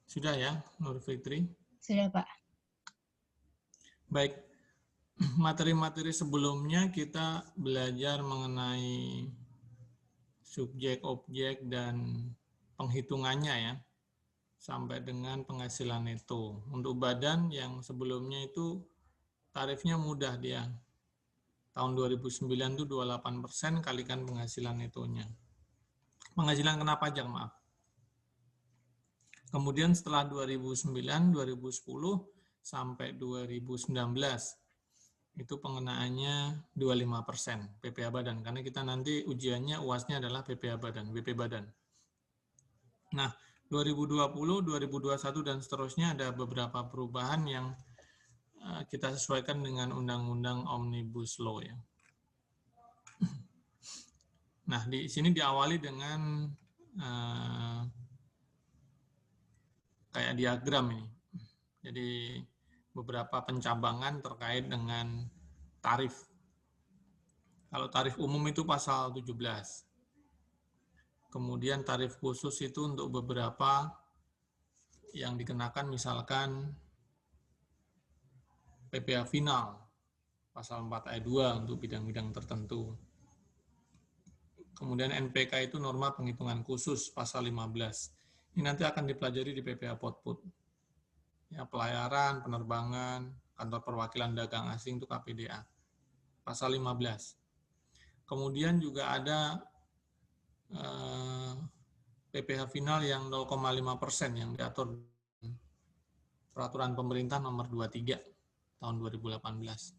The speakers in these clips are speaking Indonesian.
Sudah ya, Nur Fitri? Sudah, Pak. Baik, materi-materi sebelumnya kita belajar mengenai subjek, objek, dan penghitungannya ya, sampai dengan penghasilan neto. Untuk badan yang sebelumnya itu tarifnya mudah dia. Tahun 2009 itu 28% kalikan penghasilan netonya. Penghasilan kena pajak, maaf. Kemudian setelah 2009, 2010 sampai 2019 itu pengenaannya 25% PPh badan, karena kita nanti ujiannya UASnya adalah PPh badan, BP badan. Nah, 2020, 2021 dan seterusnya ada beberapa perubahan yang kita sesuaikan dengan Undang-Undang Omnibus Law ya. Nah, di sini diawali dengan kayak diagram ini. Jadi beberapa pencabangan terkait dengan tarif. Kalau tarif umum itu pasal 17. Kemudian tarif khusus itu untuk beberapa yang dikenakan misalkan PPh final, pasal 4 ayat 2 untuk bidang-bidang tertentu. Kemudian NPK itu norma penghitungan khusus, pasal 15. Ini nanti akan dipelajari di PPh Potput. Ya, pelayaran, penerbangan, kantor perwakilan dagang asing itu KPDA, pasal 15. Kemudian juga ada PPh final yang 0,5% yang diatur Peraturan Pemerintah Nomor 23 tahun 2018.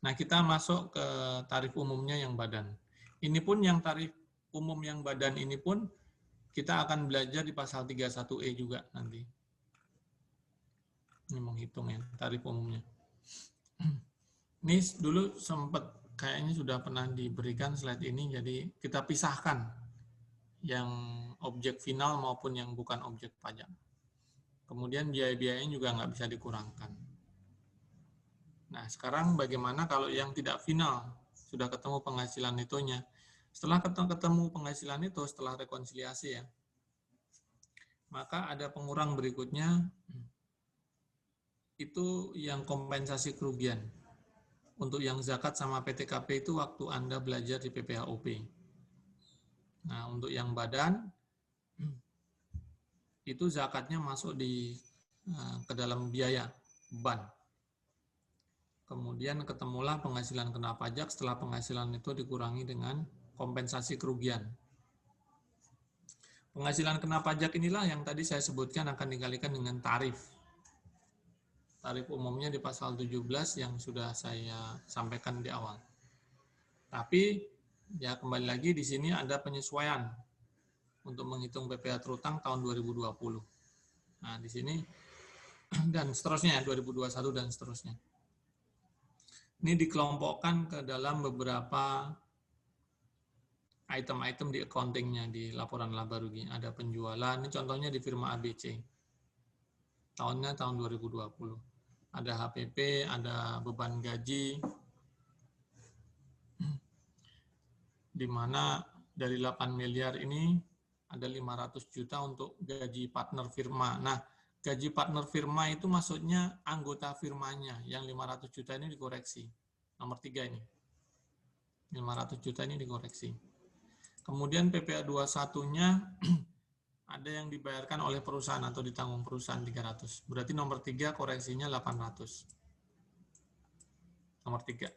Nah, kita masuk ke tarif umumnya yang badan. Ini pun yang tarif umum yang badan ini pun kita akan belajar di pasal 31E juga nanti. Ini menghitung ya, tarif umumnya. Ini dulu sempat kayaknya sudah pernah diberikan slide ini, jadi kita pisahkan yang objek final maupun yang bukan objek pajak. Kemudian biaya-biayanya juga nggak bisa dikurangkan. Nah, sekarang bagaimana kalau yang tidak final, sudah ketemu penghasilan netonya. Setelah ketemu penghasilan itu, setelah rekonsiliasi ya, maka ada pengurang berikutnya, itu yang kompensasi kerugian. Untuk yang zakat sama PTKP itu waktu Anda belajar di PPHOP. Nah, untuk yang badan, itu zakatnya masuk ke dalam biaya, beban. Kemudian ketemulah penghasilan kena pajak setelah penghasilan itu dikurangi dengan kompensasi kerugian. Penghasilan kena pajak inilah yang tadi saya sebutkan akan dikalikan dengan tarif. Tarif umumnya di pasal 17 yang sudah saya sampaikan di awal. Tapi ya kembali lagi di sini ada penyesuaian untuk menghitung PPh terutang tahun 2020. Nah, di sini dan seterusnya 2021 dan seterusnya. Ini dikelompokkan ke dalam beberapa item-item di accounting-nya di laporan laba rugi. Ada penjualan, ini contohnya di firma ABC. Tahunnya tahun 2020. Ada HPP, ada beban gaji, di mana dari 8 miliar ini ada 500 juta untuk gaji partner firma. Nah, gaji partner firma itu maksudnya anggota firmanya, yang 500 juta ini dikoreksi. Nomor 3 ini. 500 juta ini dikoreksi. Kemudian PPh 21-nya ada yang dibayarkan oleh perusahaan atau ditanggung perusahaan 300. Berarti nomor 3 koreksinya 800. Nomor 3.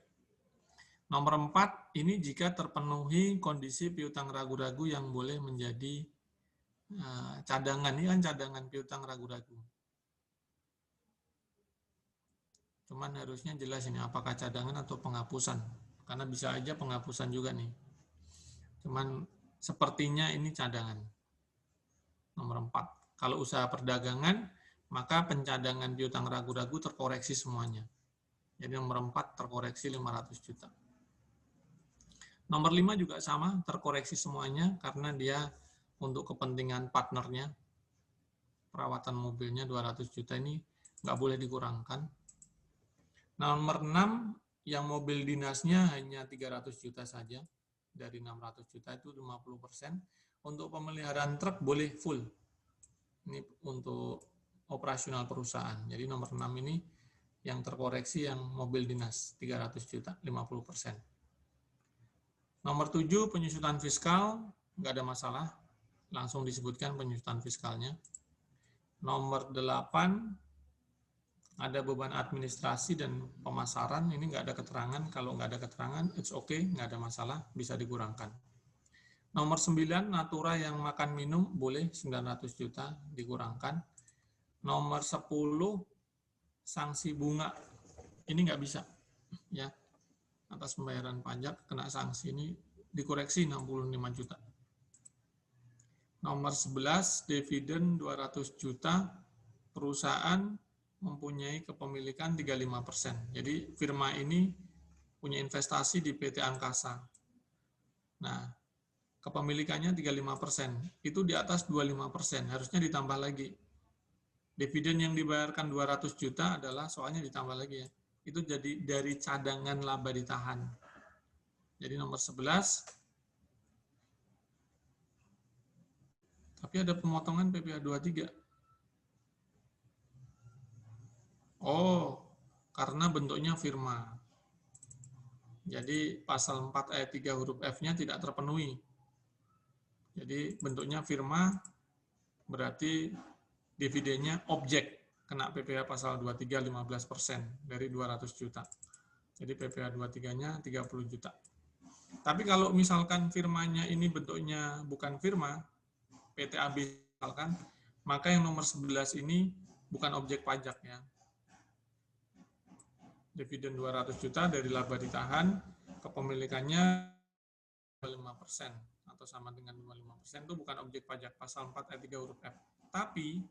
Nomor 4, ini jika terpenuhi kondisi piutang ragu-ragu yang boleh menjadi cadangan. Ini kan cadangan piutang ragu-ragu. Cuman harusnya jelas ini apakah cadangan atau penghapusan. Karena bisa aja penghapusan juga nih. Cuman sepertinya ini cadangan. Nomor 4. Kalau usaha perdagangan, maka pencadangan piutang ragu-ragu terkoreksi semuanya. Jadi nomor 4 terkoreksi 500 juta. Nomor 5 juga sama, terkoreksi semuanya karena dia untuk kepentingan partnernya, perawatan mobilnya 200 juta ini nggak boleh dikurangkan. Nomor 6, yang mobil dinasnya hanya 300 juta saja, dari 600 juta itu 50%. Untuk pemeliharaan truk boleh full. Ini untuk operasional perusahaan. Jadi nomor 6 ini yang terkoreksi yang mobil dinas 300 juta, 50%. Nomor 7 penyusutan fiskal, nggak ada masalah. Langsung disebutkan penyusutan fiskalnya. Nomor 8 ada beban administrasi dan pemasaran, ini nggak ada keterangan. Kalau nggak ada keterangan, it's okay, nggak ada masalah, bisa dikurangkan. Nomor 9, natura yang makan minum, boleh 900 juta dikurangkan. Nomor 10, sanksi bunga, ini nggak bisa. Ya, atas pembayaran pajak, kena sanksi ini dikoreksi 65 juta. Nomor 11, dividen 200 juta, perusahaan mempunyai kepemilikan 35%. Jadi firma ini punya investasi di PT Angkasa. Nah, kepemilikannya 35%. Itu di atas 25%, harusnya ditambah lagi. Dividen yang dibayarkan 200 juta adalah soalnya ditambah lagi ya. Itu jadi dari cadangan laba ditahan. Jadi nomor 11. Tapi ada pemotongan PPh 23. Oh, karena bentuknya firma. Jadi pasal 4 ayat 3 huruf F-nya tidak terpenuhi. Jadi bentuknya firma berarti dividennya objek, kena PPh pasal 23 15% dari 200 juta. Jadi PPh 23-nya 30 juta. Tapi kalau misalkan firmanya ini bentuknya bukan firma, PTAB misalkan, maka yang nomor 11 ini bukan objek pajak ya. Dividen 200 juta dari laba ditahan, kepemilikannya 5% atau sama dengan 55% itu bukan objek pajak, pasal 4 ayat 3 huruf F. Tapi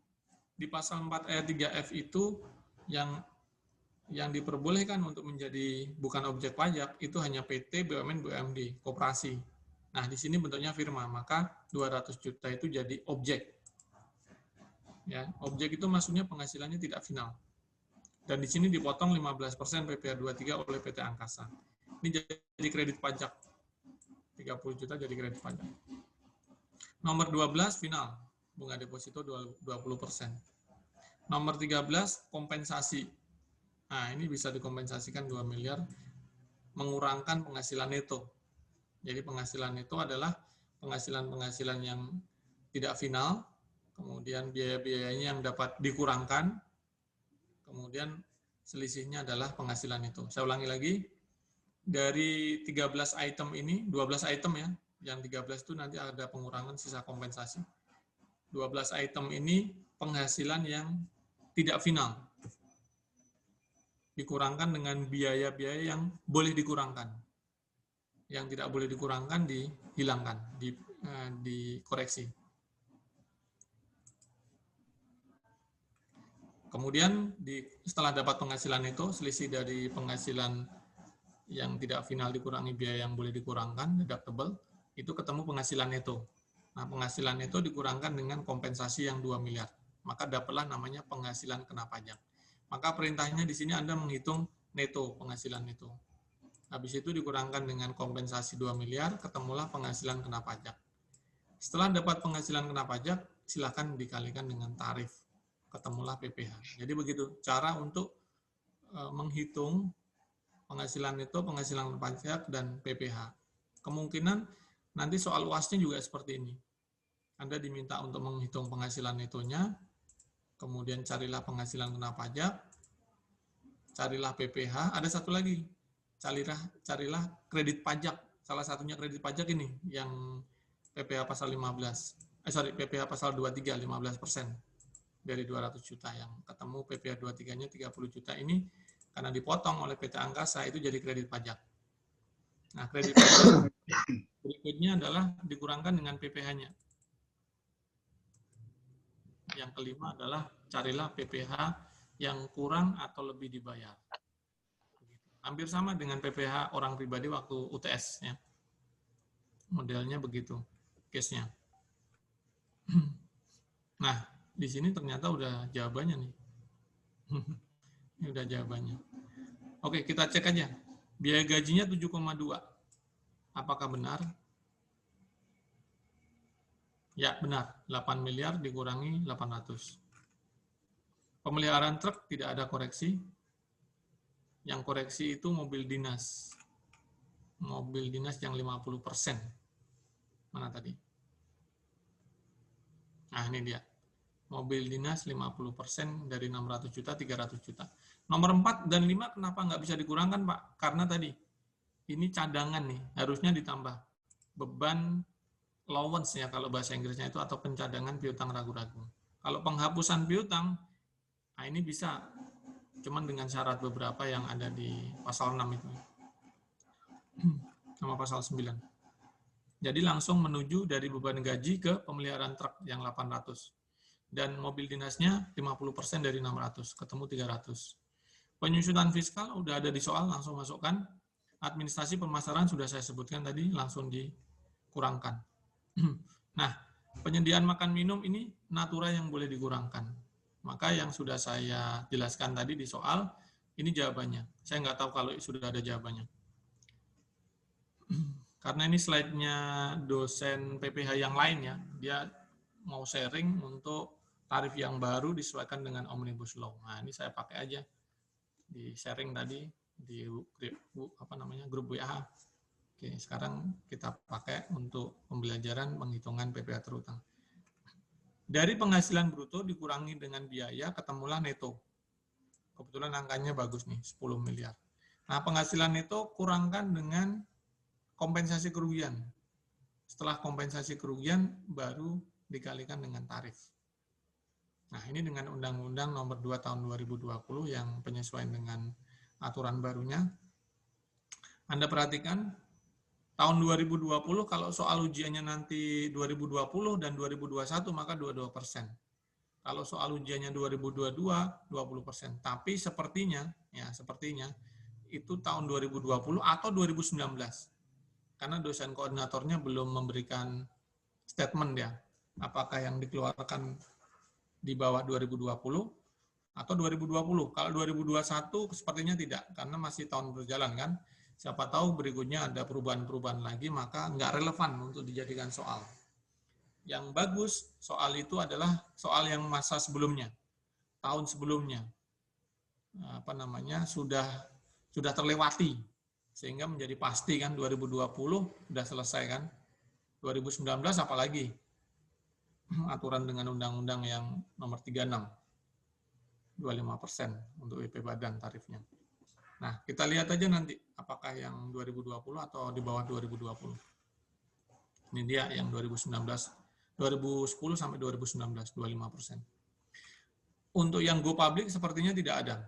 di pasal 4 ayat 3 F itu yang diperbolehkan untuk menjadi bukan objek pajak itu hanya PT, BUMN, BUMD, koperasi. Nah, di sini bentuknya firma, maka 200 juta itu jadi objek. Ya, objek itu maksudnya penghasilannya tidak final. Dan di sini dipotong 15% PPh 23 oleh PT Angkasa. Ini jadi kredit pajak. 30 juta jadi kredit pajak. Nomor 12 final, bunga deposito 20%. Nomor 13 kompensasi. Nah, ini bisa dikompensasikan 2 miliar mengurangkan penghasilan neto. Jadi penghasilan neto adalah penghasilan-penghasilan yang tidak final, kemudian biaya-biayanya yang dapat dikurangkan, kemudian selisihnya adalah penghasilan neto. Saya ulangi lagi, dari 13 item ini, 12 item ya, yang 13 itu nanti ada pengurangan sisa kompensasi. 12 item ini penghasilan yang tidak final. Dikurangkan dengan biaya-biaya yang boleh dikurangkan. Yang tidak boleh dikurangkan dihilangkan, dikoreksi. Kemudian setelah dapat penghasilan itu, selisih dari penghasilan yang tidak final dikurangi biaya yang boleh dikurangkan, deductible, itu ketemu penghasilan neto. Nah, penghasilan neto dikurangkan dengan kompensasi yang 2 miliar. Maka dapatlah namanya penghasilan kena pajak. Maka perintahnya di sini Anda menghitung neto, penghasilan neto. Habis itu dikurangkan dengan kompensasi 2 miliar, ketemulah penghasilan kena pajak. Setelah dapat penghasilan kena pajak, silakan dikalikan dengan tarif. Ketemulah PPh. Jadi begitu cara untuk menghitung penghasilan neto, penghasilan pajak, dan PPh. Kemungkinan nanti soal UAS-nya juga seperti ini. Anda diminta untuk menghitung penghasilan netonya, kemudian carilah penghasilan kena pajak, carilah PPh, ada satu lagi, carilah kredit pajak. Salah satunya kredit pajak ini, yang PPh pasal PPh pasal 23, 15% dari 200 juta yang ketemu PPh 23-nya 30 juta ini, karena dipotong oleh PT Angkasa, itu jadi kredit pajak. Nah, kredit pajak berikutnya adalah dikurangkan dengan PPh-nya. Yang kelima adalah carilah PPh yang kurang atau lebih dibayar. Hampir sama dengan PPh orang pribadi waktu UTS. Ya. Modelnya begitu, case-nya. Nah, di sini ternyata udah jawabannya nih. Ini udah jawabannya. Oke, kita cek aja. Biaya gajinya 7,2. Apakah benar? Ya, benar. 8 miliar dikurangi 800. Pemeliharaan truk tidak ada koreksi. Yang koreksi itu mobil dinas. Mobil dinas yang 50%. Mana tadi? Nah, ini dia. Mobil dinas 50% dari 600 juta, 300 juta. Nomor 4 dan 5 kenapa nggak bisa dikurangkan, Pak? Karena tadi, ini cadangan nih, harusnya ditambah. Beban allowance ya kalau bahasa Inggrisnya itu, atau pencadangan piutang ragu-ragu. Kalau penghapusan piutang, nah ini bisa, cuman dengan syarat beberapa yang ada di pasal 6 itu. Sama pasal 9. Jadi langsung menuju dari beban gaji ke pemeliharaan truk yang 800. Dan mobil dinasnya 50% dari 600, ketemu 300. Penyusunan fiskal udah ada di soal, langsung masukkan. Administrasi pemasaran sudah saya sebutkan tadi, langsung dikurangkan. Nah, penyediaan makan minum ini natura yang boleh dikurangkan. Maka yang sudah saya jelaskan tadi di soal, ini jawabannya. Saya nggak tahu kalau sudah ada jawabannya. Karena ini slide-nya dosen PPH yang lain ya, dia mau sharing untuk tarif yang baru disesuaikan dengan Omnibus Law. Nah, ini saya pakai aja di sharing tadi di grup WA. Oke, sekarang kita pakai untuk pembelajaran penghitungan PPh terutang. Dari penghasilan bruto dikurangi dengan biaya, ketemulah neto. Kebetulan angkanya bagus nih, 10 miliar. Nah, penghasilan neto kurangkan dengan kompensasi kerugian. Setelah kompensasi kerugian, baru dikalikan dengan tarif. Nah, ini dengan Undang-Undang Nomor 2 Tahun 2020 yang penyesuaian dengan aturan barunya. Anda perhatikan, tahun 2020 kalau soal ujiannya nanti 2020 dan 2021 maka 22%. Kalau soal ujiannya 2022 20%. Tapi sepertinya itu tahun 2020 atau 2019. Karena dosen koordinatornya belum memberikan statement ya, apakah yang dikeluarkan di bawah 2020 atau 2020. Kalau 2021 sepertinya tidak, karena masih tahun berjalan kan. Siapa tahu berikutnya ada perubahan-perubahan lagi, maka nggak relevan untuk dijadikan soal. Yang bagus soal itu adalah soal yang masa sebelumnya, tahun sebelumnya, sudah terlewati, sehingga menjadi pasti kan 2020 sudah selesai kan. 2019 apalagi aturan dengan undang-undang yang nomor 36, 25% untuk WP Badan tarifnya. Nah, kita lihat aja nanti apakah yang 2020 atau di bawah 2020. Ini dia yang 2010 sampai 2019, 25%. Untuk yang go public sepertinya tidak ada.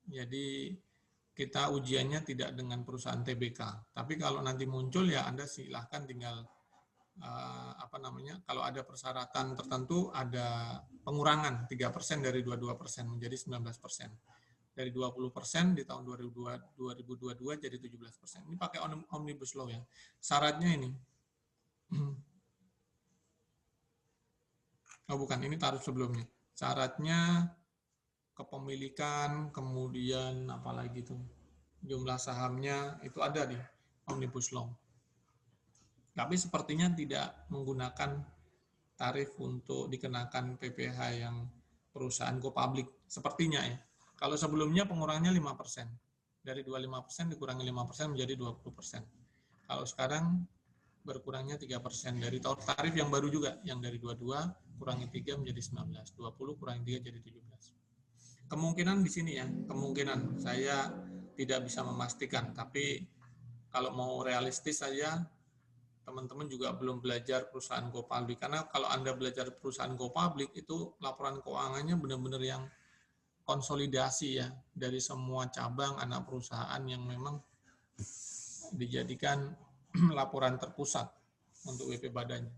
Jadi kita ujiannya tidak dengan perusahaan TBK. Tapi kalau nanti muncul ya Anda silahkan tinggal kalau ada persyaratan tertentu ada pengurangan 3% dari 22% menjadi 19%. Dari 20% di tahun 2022 jadi 17%. Ini pakai Omnibus Law ya. Syaratnya ini. Oh bukan, ini tarif sebelumnya. Syaratnya kepemilikan, kemudian apalagi itu jumlah sahamnya itu ada di Omnibus Law. Tapi sepertinya tidak menggunakan tarif untuk dikenakan PPh yang perusahaan go public. Sepertinya ya. Kalau sebelumnya pengurangannya 5%. Dari 25% dikurangi 5% menjadi 20%. Kalau sekarang berkurangnya 3%. Dari tarif yang baru juga, yang dari 22 kurangi 3 menjadi 19. 20 kurangi 3 jadi 17. Kemungkinan di sini ya, kemungkinan saya tidak bisa memastikan, tapi kalau mau realistis saja, teman-teman juga belum belajar perusahaan go public. Karena kalau Anda belajar perusahaan go public, itu laporan keuangannya benar-benar yang konsolidasi ya, dari semua cabang anak perusahaan yang memang dijadikan laporan terpusat untuk WP badannya.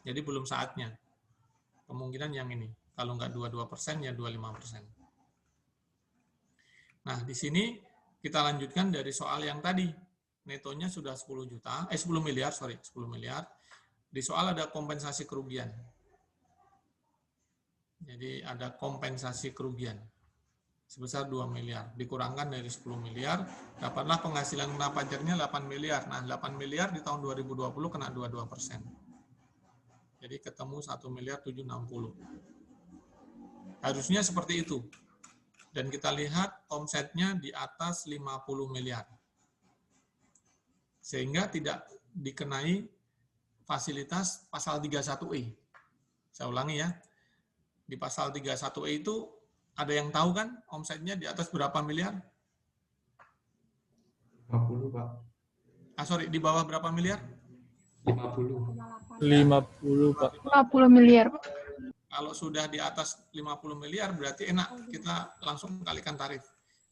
Jadi belum saatnya. Kemungkinan yang ini. Kalau nggak 22%, ya 25%. Nah, di sini kita lanjutkan dari soal yang tadi. Netonya sudah 10 miliar. Di soal ada kompensasi kerugian. Jadi ada kompensasi kerugian sebesar 2 miliar. Dikurangkan dari 10 miliar, dapatlah penghasilan kena pajaknya 8 miliar. Nah, 8 miliar di tahun 2020 kena 22%. Jadi ketemu 1.760.000.000. Harusnya seperti itu. Dan kita lihat omsetnya di atas 50 miliar. Sehingga tidak dikenai fasilitas pasal 31E. Saya ulangi ya. Di pasal 31E itu ada yang tahu kan omsetnya di atas berapa miliar? 50, Pak. Di bawah berapa miliar? 50. 50, Pak. 50 miliar, Pak. Kalau sudah di atas 50 miliar berarti enak, kita langsung kalikan tarif.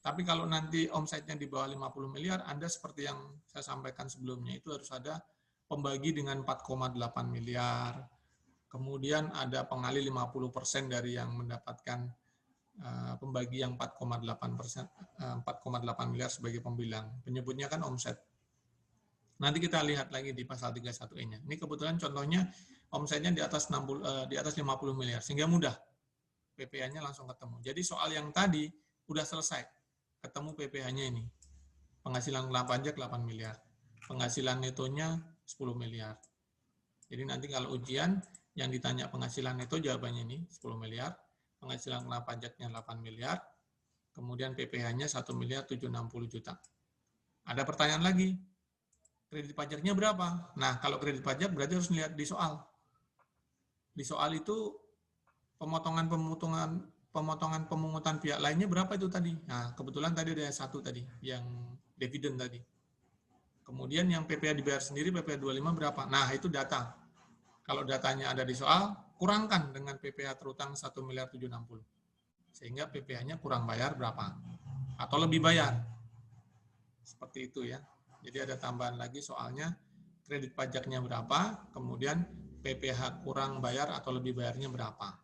Tapi kalau nanti omsetnya di bawah 50 miliar, Anda seperti yang saya sampaikan sebelumnya, itu harus ada pembagi dengan 4,8 miliar, kemudian ada pengali 50% dari yang mendapatkan pembagi yang 4,8 miliar sebagai pembilang. Penyebutnya kan omset. Nanti kita lihat lagi di pasal 31E-nya. Ini kebetulan contohnya omsetnya di atas 50 miliar, sehingga mudah. PPh-nya langsung ketemu. Jadi soal yang tadi udah selesai. Ketemu PPh-nya ini. Penghasilan kena pajak 8 miliar. Penghasilan netonya 10 miliar. Jadi nanti kalau ujian yang ditanya penghasilan neto jawabannya ini 10 miliar. Penghasilan kena pajaknya 8 miliar. Kemudian PPh-nya 1.760.000.000. Ada pertanyaan lagi. Kredit pajaknya berapa? Nah, kalau kredit pajak berarti harus lihat di soal. Di soal itu pemotongan pemungutan pihak lainnya berapa itu tadi? Nah, kebetulan tadi ada satu tadi, yang dividen tadi. Kemudian yang PPh dibayar sendiri, PPh 25 berapa? Nah, itu data. Kalau datanya ada di soal, kurangkan dengan PPh terutang 1.760.000.000. Sehingga PPh-nya kurang bayar berapa? Atau lebih bayar. Seperti itu ya. Jadi ada tambahan lagi soalnya, kredit pajaknya berapa, kemudian PPh kurang bayar atau lebih bayarnya berapa.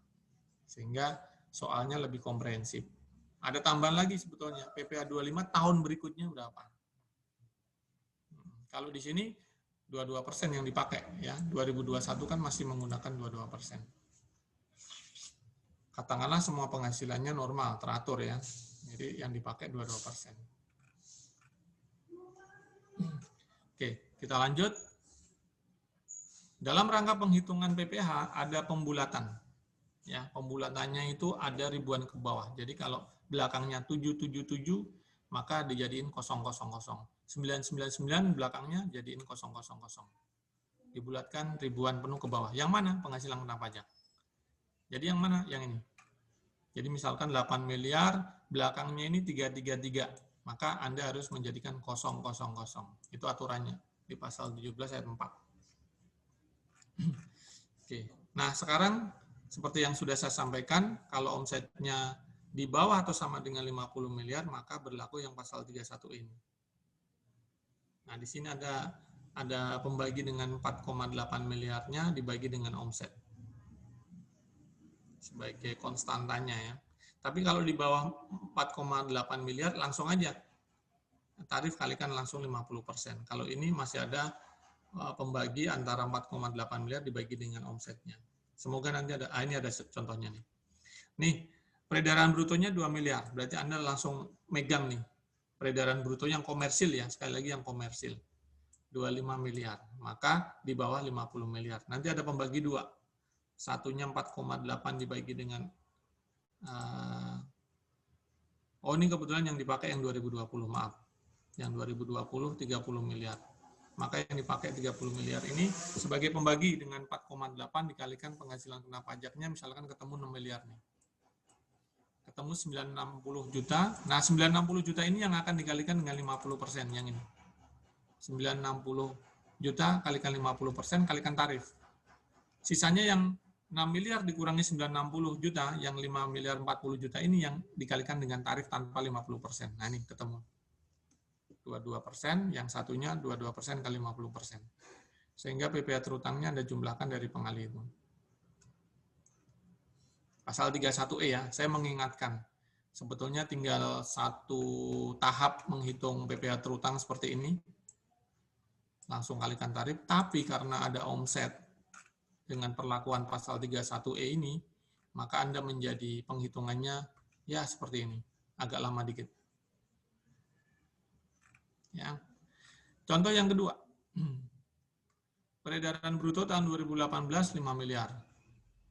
Sehingga soalnya lebih komprehensif. Ada tambahan lagi sebetulnya, PPh 25 tahun berikutnya berapa. Kalau di sini 22% yang dipakai ya. 2021 kan masih menggunakan 22%. Katakanlah semua penghasilannya normal, teratur ya. Jadi yang dipakai 22%. Oke, kita lanjut. Dalam rangka penghitungan PPh ada pembulatan. Ya, pembulatannya itu ada ribuan ke bawah. Jadi kalau belakangnya 777, maka dijadiin 000. 999 belakangnya jadiin 000. Dibulatkan ribuan penuh ke bawah. Yang mana? Penghasilan kena pajak. Jadi yang mana? Yang ini. Jadi misalkan 8 miliar, belakangnya ini 333. Maka Anda harus menjadikan 000. Itu aturannya di pasal 17 ayat 4. Oke. Nah, sekarang seperti yang sudah saya sampaikan, kalau omsetnya di bawah atau sama dengan 50 miliar, maka berlaku yang pasal 31 ini. Nah, di sini ada pembagi dengan 4,8 miliarnya dibagi dengan omset. Sebagai konstantanya ya. Tapi kalau di bawah 4,8 miliar, langsung aja. Tarif kalikan langsung 50%. Kalau ini masih ada pembagi antara 4,8 miliar dibagi dengan omsetnya. Semoga nanti ada, ini ada contohnya nih. Nih, peredaran brutonya 2 miliar. Berarti Anda langsung megang nih. Peredaran bruto yang komersil ya, sekali lagi yang komersil. 25 miliar. Maka di bawah 50 miliar. Nanti ada pembagi dua. Satunya 4,8 dibagi dengan ini kebetulan yang dipakai yang 2020, maaf. Yang 2020 30 miliar. Maka yang dipakai 30 miliar ini sebagai pembagi dengan 4,8 dikalikan penghasilan kena pajaknya, misalkan ketemu 6 miliar nih. Ketemu 960 juta. Nah, 960 juta ini yang akan dikalikan dengan 50% yang ini. 960 juta kalikan 50% kalikan tarif. Sisanya yang 6 miliar dikurangi 960 juta, yang 5 miliar 40 juta ini yang dikalikan dengan tarif tanpa 50%. Nah, ini ketemu. 22%, yang satunya 22% kali 50%. Sehingga PPh terutangnya Anda jumlahkan dari pengali itu. Pasal 31E ya, saya mengingatkan. Sebetulnya tinggal satu tahap menghitung PPh terutang seperti ini. Langsung kalikan tarif, tapi karena ada omset dengan perlakuan pasal 31E ini, maka Anda menjadi penghitungannya ya seperti ini. Agak lama dikit. Ya. Contoh yang kedua. Peredaran bruto tahun 2018 5 miliar.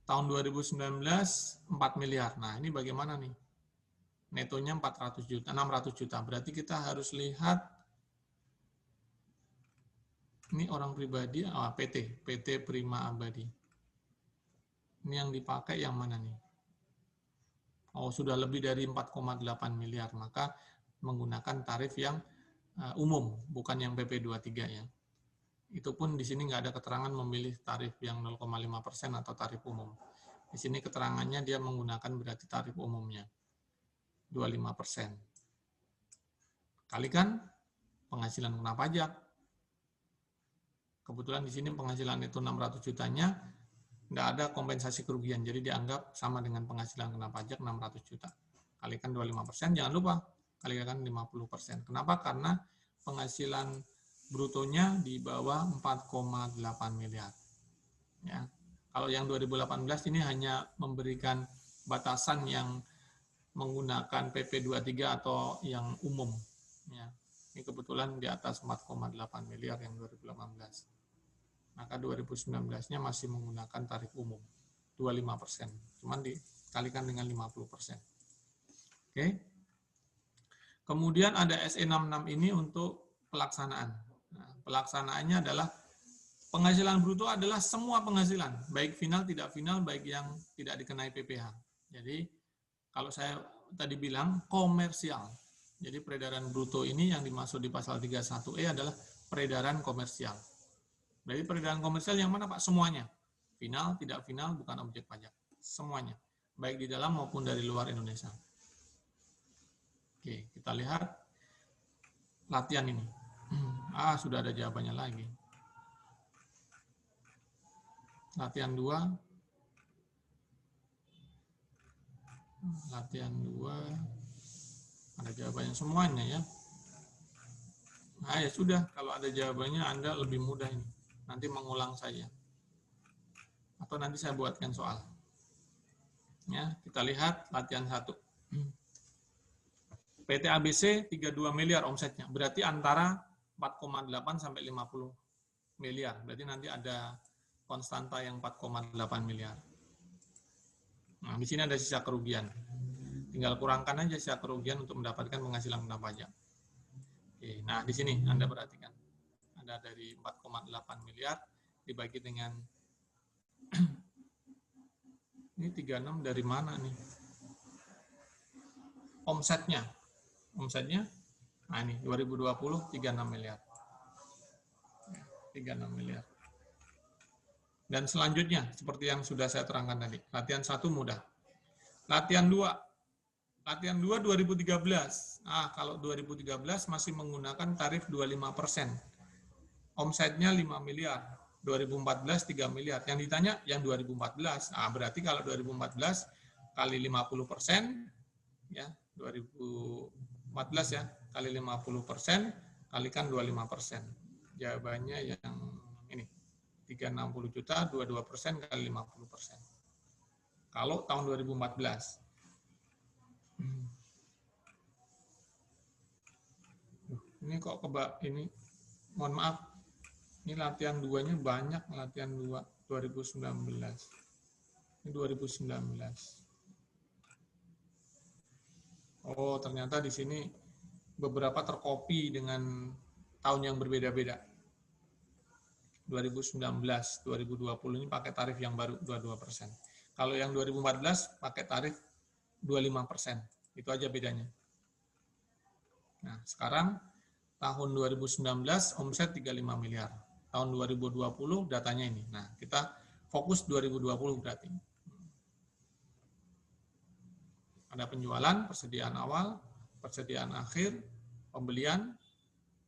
Tahun 2019 4 miliar. Nah, ini bagaimana nih? Netonya 400 juta, 600 juta. Berarti kita harus lihat ini orang pribadi, PT Prima Abadi. Ini yang dipakai yang mana nih? Oh, sudah lebih dari 4,8 miliar, maka menggunakan tarif yang umum, bukan yang PP23 ya. Itu pun di sini nggak ada keterangan memilih tarif yang 0,5% atau tarif umum. Di sini keterangannya dia menggunakan berarti tarif umumnya, 25%. Kalikan penghasilan kena pajak. Kebetulan di sini penghasilan itu 600 jutanya, nggak ada kompensasi kerugian, jadi dianggap sama dengan penghasilan kena pajak 600 juta. Kalikan 25%, jangan lupa kalikan 50%. Kenapa? Karena penghasilan brutonya di bawah 4,8 miliar. Ya. Kalau yang 2018 ini hanya memberikan batasan yang menggunakan PP23 atau yang umum. Ya. Ini kebetulan di atas 4,8 miliar yang 2018. Maka 2019-nya masih menggunakan tarif umum 25%, cuman dikalikan dengan 50%. Oke. Kemudian ada SE66 ini untuk pelaksanaan. Nah, pelaksanaannya adalah penghasilan bruto adalah semua penghasilan, baik final, tidak final, baik yang tidak dikenai PPh. Jadi kalau saya tadi bilang komersial. Jadi peredaran bruto ini yang dimaksud di pasal 31E adalah peredaran komersial. Dari peredaran komersial yang mana Pak? Semuanya. Final, tidak final, bukan objek pajak. Semuanya. Baik di dalam maupun dari luar Indonesia. Oke, kita lihat latihan ini. Sudah ada jawabannya lagi. Latihan 2. Latihan 2. Ada jawabannya semuanya ya. Nah ya sudah, kalau ada jawabannya Anda lebih mudah ini. Nanti mengulang saja. Atau nanti saya buatkan soal. Ya, kita lihat latihan 1. PT ABC 32 miliar omsetnya. Berarti antara 4,8 sampai 50 miliar. Berarti nanti ada konstanta yang 4,8 miliar. Nah, di sini ada sisa kerugian. Tinggal kurangkan aja sisa kerugian untuk mendapatkan penghasilan kena pajak. Oke, nah di sini Anda perhatikan. Ada dari 4,8 miliar dibagi dengan ini 36 dari mana nih? Omsetnya. Nah ini 2020 36 miliar. 36 miliar. Dan selanjutnya seperti yang sudah saya terangkan tadi. Latihan 1 mudah. Latihan 2. Latihan 2 2013. Kalau 2013 masih menggunakan tarif 25%. Omsetnya 5 miliar, 2014 3 miliar. Yang ditanya yang 2014, berarti kalau 2014 kali 50%, ya 2014 ya, kali 50%, kalikan 25%. Jawabannya yang ini, 360 juta, 22% kali 50%. Kalau tahun 2014. Ini kok ini, mohon maaf. Ini latihan 2-nya banyak, latihan 2 2019. Ini 2019. Oh, ternyata di sini beberapa tercopy dengan tahun yang berbeda-beda. 2019, 2020 ini pakai tarif yang baru 22%. Kalau yang 2014 pakai tarif 25%. Itu aja bedanya. Nah, sekarang tahun 2019 omset 35 miliar. Tahun 2020 datanya ini. Nah, kita fokus 2020 berarti. Ada penjualan, persediaan awal, persediaan akhir, pembelian,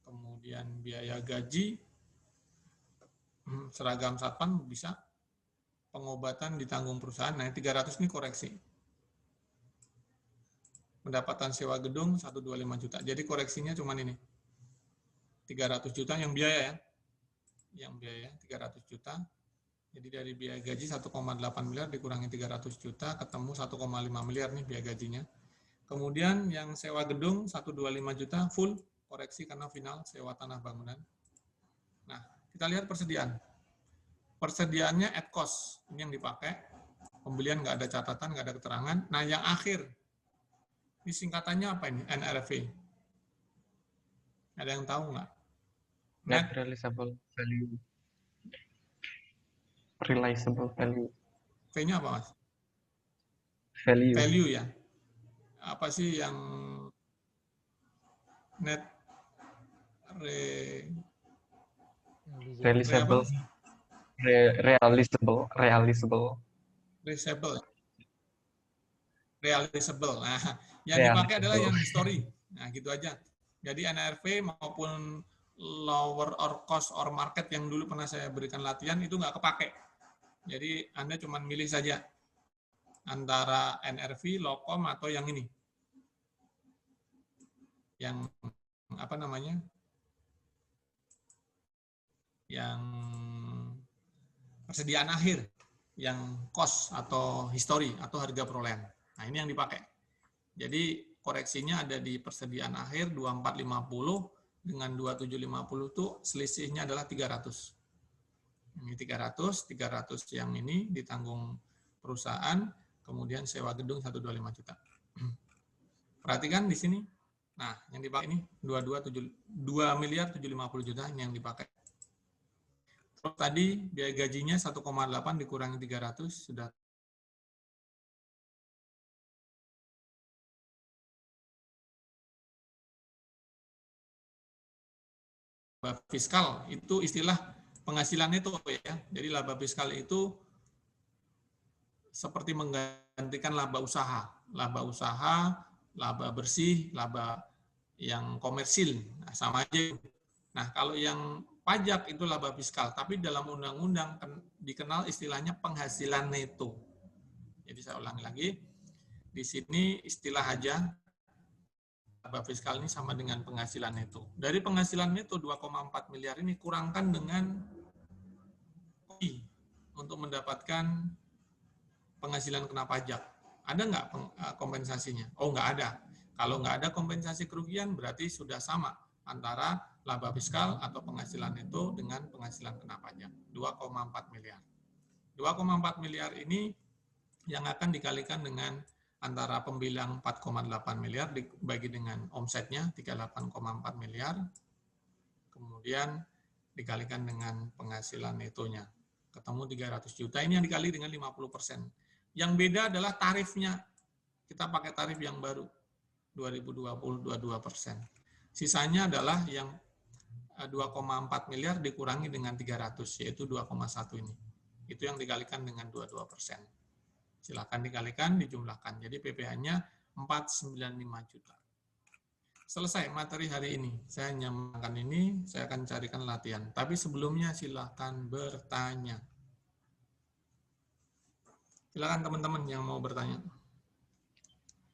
kemudian biaya gaji, seragam satpam bisa, pengobatan ditanggung perusahaan. Nah, 300 ini koreksi. Pendapatan sewa gedung 125 juta. Jadi koreksinya cuma ini. 300 juta yang biaya ya. Yang biaya 300 juta. Jadi dari biaya gaji 1,8 miliar dikurangi 300 juta, ketemu 1,5 miliar nih biaya gajinya. Kemudian yang sewa gedung 125 juta full koreksi karena final sewa tanah bangunan. Nah, kita lihat persediaan. Persediaannya at cost, ini yang dipakai. Pembelian nggak ada catatan, nggak ada keterangan. Nah, yang akhir, ini singkatannya apa ini? NRV. Ada yang tahu nggak? Net realizable value. Realizable value. V-nya apa, Mas? Value. Value ya. Apa sih yang net Realizable. Realizable. realizable. Nah, yang dipakai adalah Realizable. yang history. Nah, gitu aja. Jadi NRV maupun lower or cost or market yang dulu pernah saya berikan latihan itu nggak kepake. Jadi Anda cuma milih saja antara NRV, Locom atau yang ini. Yang apa namanya? Yang persediaan akhir, yang cost atau history atau harga perolehan. Nah, ini yang dipakai. Jadi koreksinya ada di persediaan akhir 2450 dengan 2750 itu selisihnya adalah 300. Ini 300 yang ini ditanggung perusahaan, kemudian sewa gedung 125 juta. Perhatikan di sini. Nah, yang dipakai ini 2.750 juta ini yang dipakai. Terus tadi biaya gajinya 1,8 dikurangi 300 sudah laba fiskal. Itu istilah penghasilan neto ya. Jadi laba fiskal itu seperti menggantikan laba usaha. Laba usaha, laba bersih, laba yang komersil. Nah, sama aja. Nah, kalau yang pajak itu laba fiskal, tapi dalam undang-undang dikenal istilahnya penghasilan neto. Jadi saya ulangi lagi, di sini istilah aja laba fiskal ini sama dengan penghasilan neto. Dari penghasilan neto 2,4 miliar ini kurangkan dengan untuk mendapatkan penghasilan kena pajak. Ada nggak kompensasinya? Oh, nggak ada. Kalau nggak ada kompensasi kerugian, berarti sudah sama antara laba fiskal atau penghasilan itu dengan penghasilan kena pajak. 2,4 miliar. 2,4 miliar ini yang akan dikalikan dengan antara pembilang 4,8 miliar dibagi dengan omsetnya 38,4 miliar, kemudian dikalikan dengan penghasilan netonya. Ketemu 300 juta, ini yang dikali dengan 50%. Yang beda adalah tarifnya. Kita pakai tarif yang baru, 2020 22%. Sisanya adalah yang 2,4 miliar dikurangi dengan 300, yaitu 2,1 ini. Itu yang dikalikan dengan 22%. Silakan dikalikan, dijumlahkan. Jadi PPh-nya 495 juta. Selesai materi hari ini. Saya nyamakan ini, saya akan carikan latihan. Tapi sebelumnya silakan bertanya. Silakan teman-teman yang mau bertanya.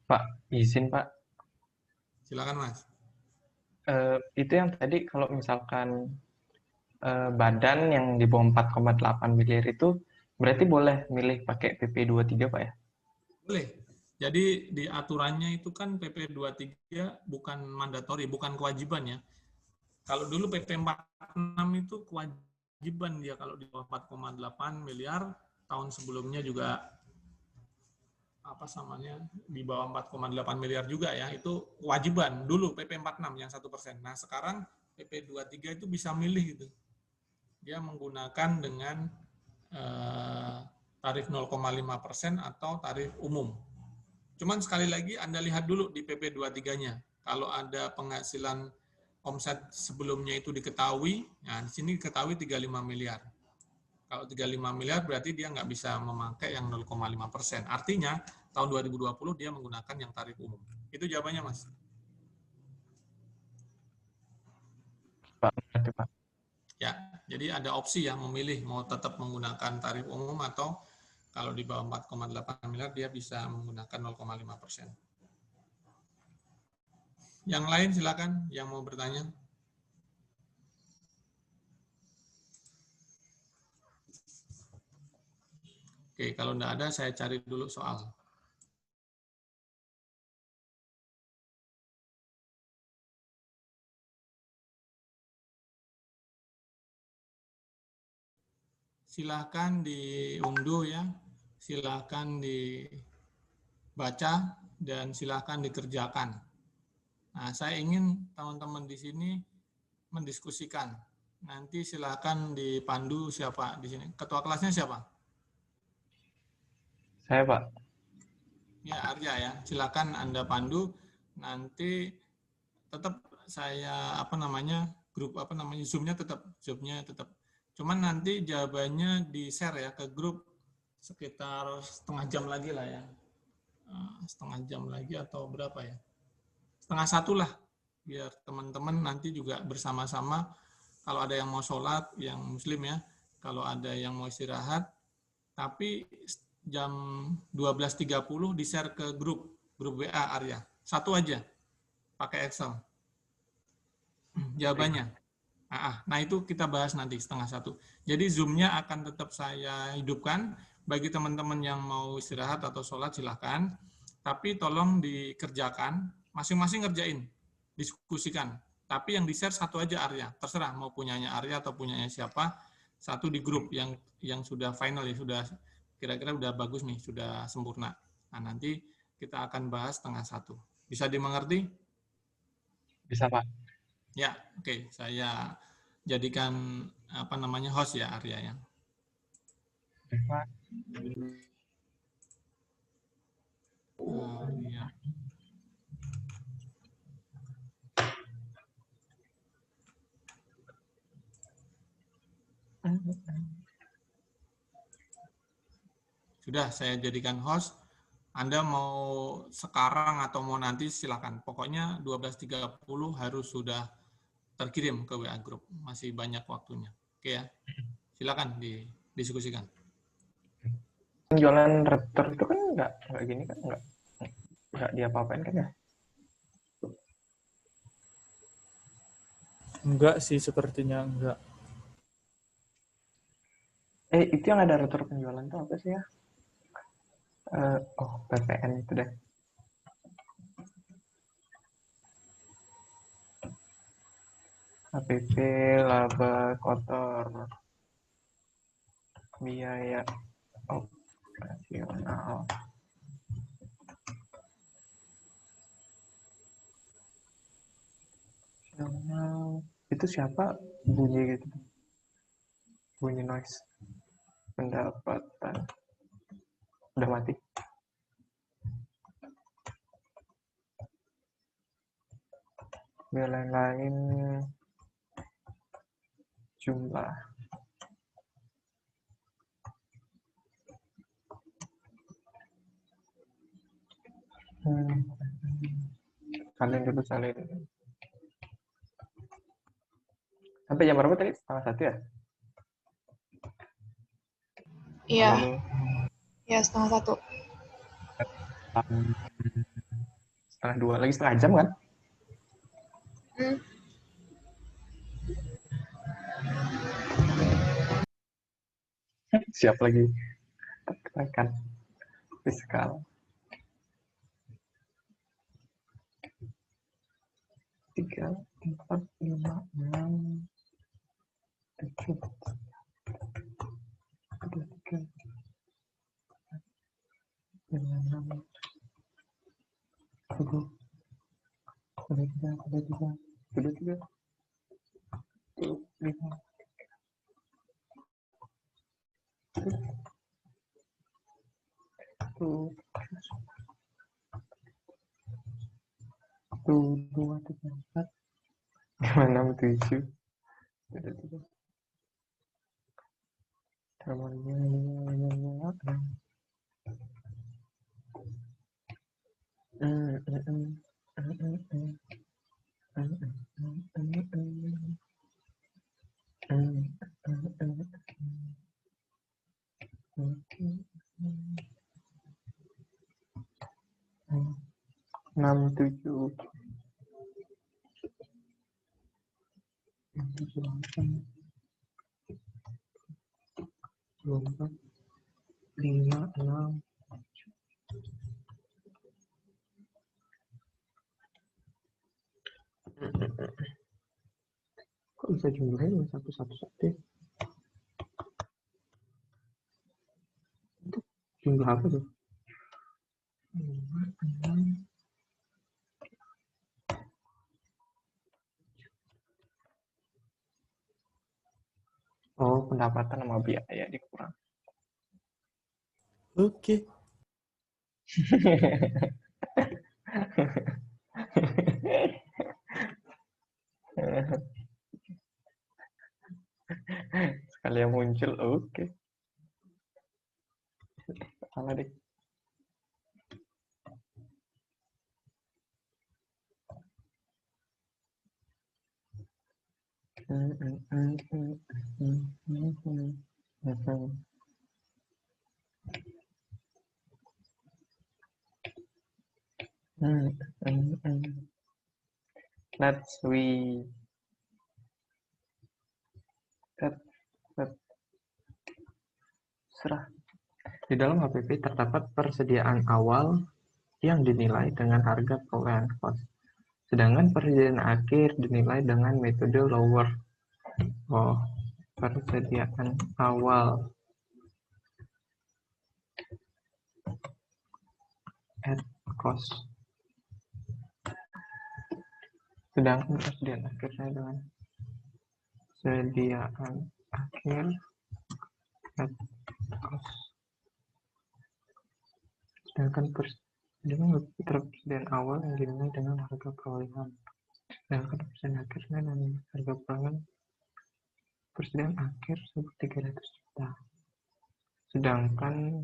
Pak, izin Pak. Silakan Mas. Itu yang tadi kalau misalkan badan yang di bawah 4,8 miliar itu berarti boleh milih pakai PP 23 Pak ya? Boleh. Jadi di aturannya itu kan PP 23 bukan mandatori, bukan kewajiban ya. Kalau dulu PP 46 itu kewajiban dia kalau di bawah 4,8 miliar, tahun sebelumnya juga apa samanya di bawah 4,8 miliar juga ya, itu kewajiban dulu PP 46 yang 1%. Nah, sekarang PP 23 itu bisa milih gitu. Dia menggunakan dengan tarif 0,5% atau tarif umum. Cuman sekali lagi Anda lihat dulu di PP 23-nya. Kalau ada penghasilan omset sebelumnya itu diketahui, nah di sini diketahui 35 miliar. Kalau 35 miliar berarti dia nggak bisa memakai yang 0,5%. Artinya tahun 2020 dia menggunakan yang tarif umum. Itu jawabannya, Mas. Pak, nanti Pak. Ya, jadi ada opsi ya memilih mau tetap menggunakan tarif umum atau kalau di bawah 4,8 miliar dia bisa menggunakan 0,5%. Yang lain silakan yang mau bertanya. Oke, kalau enggak ada saya cari dulu soal. silahkan diunduh ya, silahkan dibaca, dan silahkan dikerjakan. Nah, saya ingin teman-teman di sini mendiskusikan. Nanti silahkan dipandu siapa di sini. Ketua kelasnya siapa? Saya, Pak. Ya, Arya ya. Silakan Anda pandu. Nanti tetap saya Zoom-nya tetap. Cuman nanti jawabannya di-share ya ke grup sekitar setengah jam lagi lah ya. Setengah jam lagi atau berapa ya? Setengah satu lah. Biar teman-teman nanti juga bersama-sama, kalau ada yang mau sholat, yang muslim ya, kalau ada yang mau istirahat, tapi jam 12.30 di-share ke grup WA Arya. Satu aja, pakai Excel. Jawabannya. Nah, itu kita bahas nanti setengah satu. Jadi Zoom-nya akan tetap saya hidupkan. Bagi teman-teman yang mau istirahat atau sholat, silahkan. Tapi tolong dikerjakan, masing-masing ngerjain, diskusikan. Tapi yang di-share satu aja Arya. Terserah, mau punyanya Arya atau punyanya siapa. Satu di grup yang sudah final, ya sudah kira-kira udah bagus nih, sudah sempurna. Nah, nanti kita akan bahas setengah satu. Bisa dimengerti? Bisa, Pak. Ya, oke. Saya jadikan host ya Arya ya. Pak. Ya. Sudah saya jadikan host. Anda mau sekarang atau mau nanti silakan. Pokoknya 12.30 harus sudah terkirim ke WA Group. Masih banyak waktunya. Oke ya. Silakan didiskusikan. Jualan retur itu kan nggak gini kan, nggak diapa-apain kan ya? Enggak sih, sepertinya enggak. Itu yang ada retur penjualan itu apa sih ya? PPN itu deh. APP, laba kotor, biaya operasional. Itu siapa bunyi gitu? Bunyi noise. Pendapatan. Udah mati. Biar lain-lain jumlah. Salin dulu, salin. Sampai jam berapa tadi? Setengah satu ya? Iya. Halo. Ya, setengah satu. Setengah dua. Lagi setengah jam kan? Siap lagi. Tekan. Fiskal. 3, 4, 5, 6, 7, 3, 5, 6, 7, 3, 5, 2, 3, 4, 5, 6, 7. Enam tujuh. 4, 5, 6. Kok bisa jumlahnya satu-satu? Jumlah apa tuh? Oh, pendapatan sama biaya dikurang. Oke. Sekali yang muncul, oke. Salah deh. Let's serah. Di dalam HPP terdapat persediaan awal yang dinilai dengan harga perolehan kos. Sedangkan persediaan akhir dinilai dengan metode lower. Oh, persediaan awal at cost. Sedangkan persediaan akhirnya dengan sediaan akhir at cost. Sedangkan persediaan awal yang dinilai dengan harga perolehan. Sedangkan persediaan akhirnya dengan harga perolehan. Persediaan akhir 300 juta. Sedangkan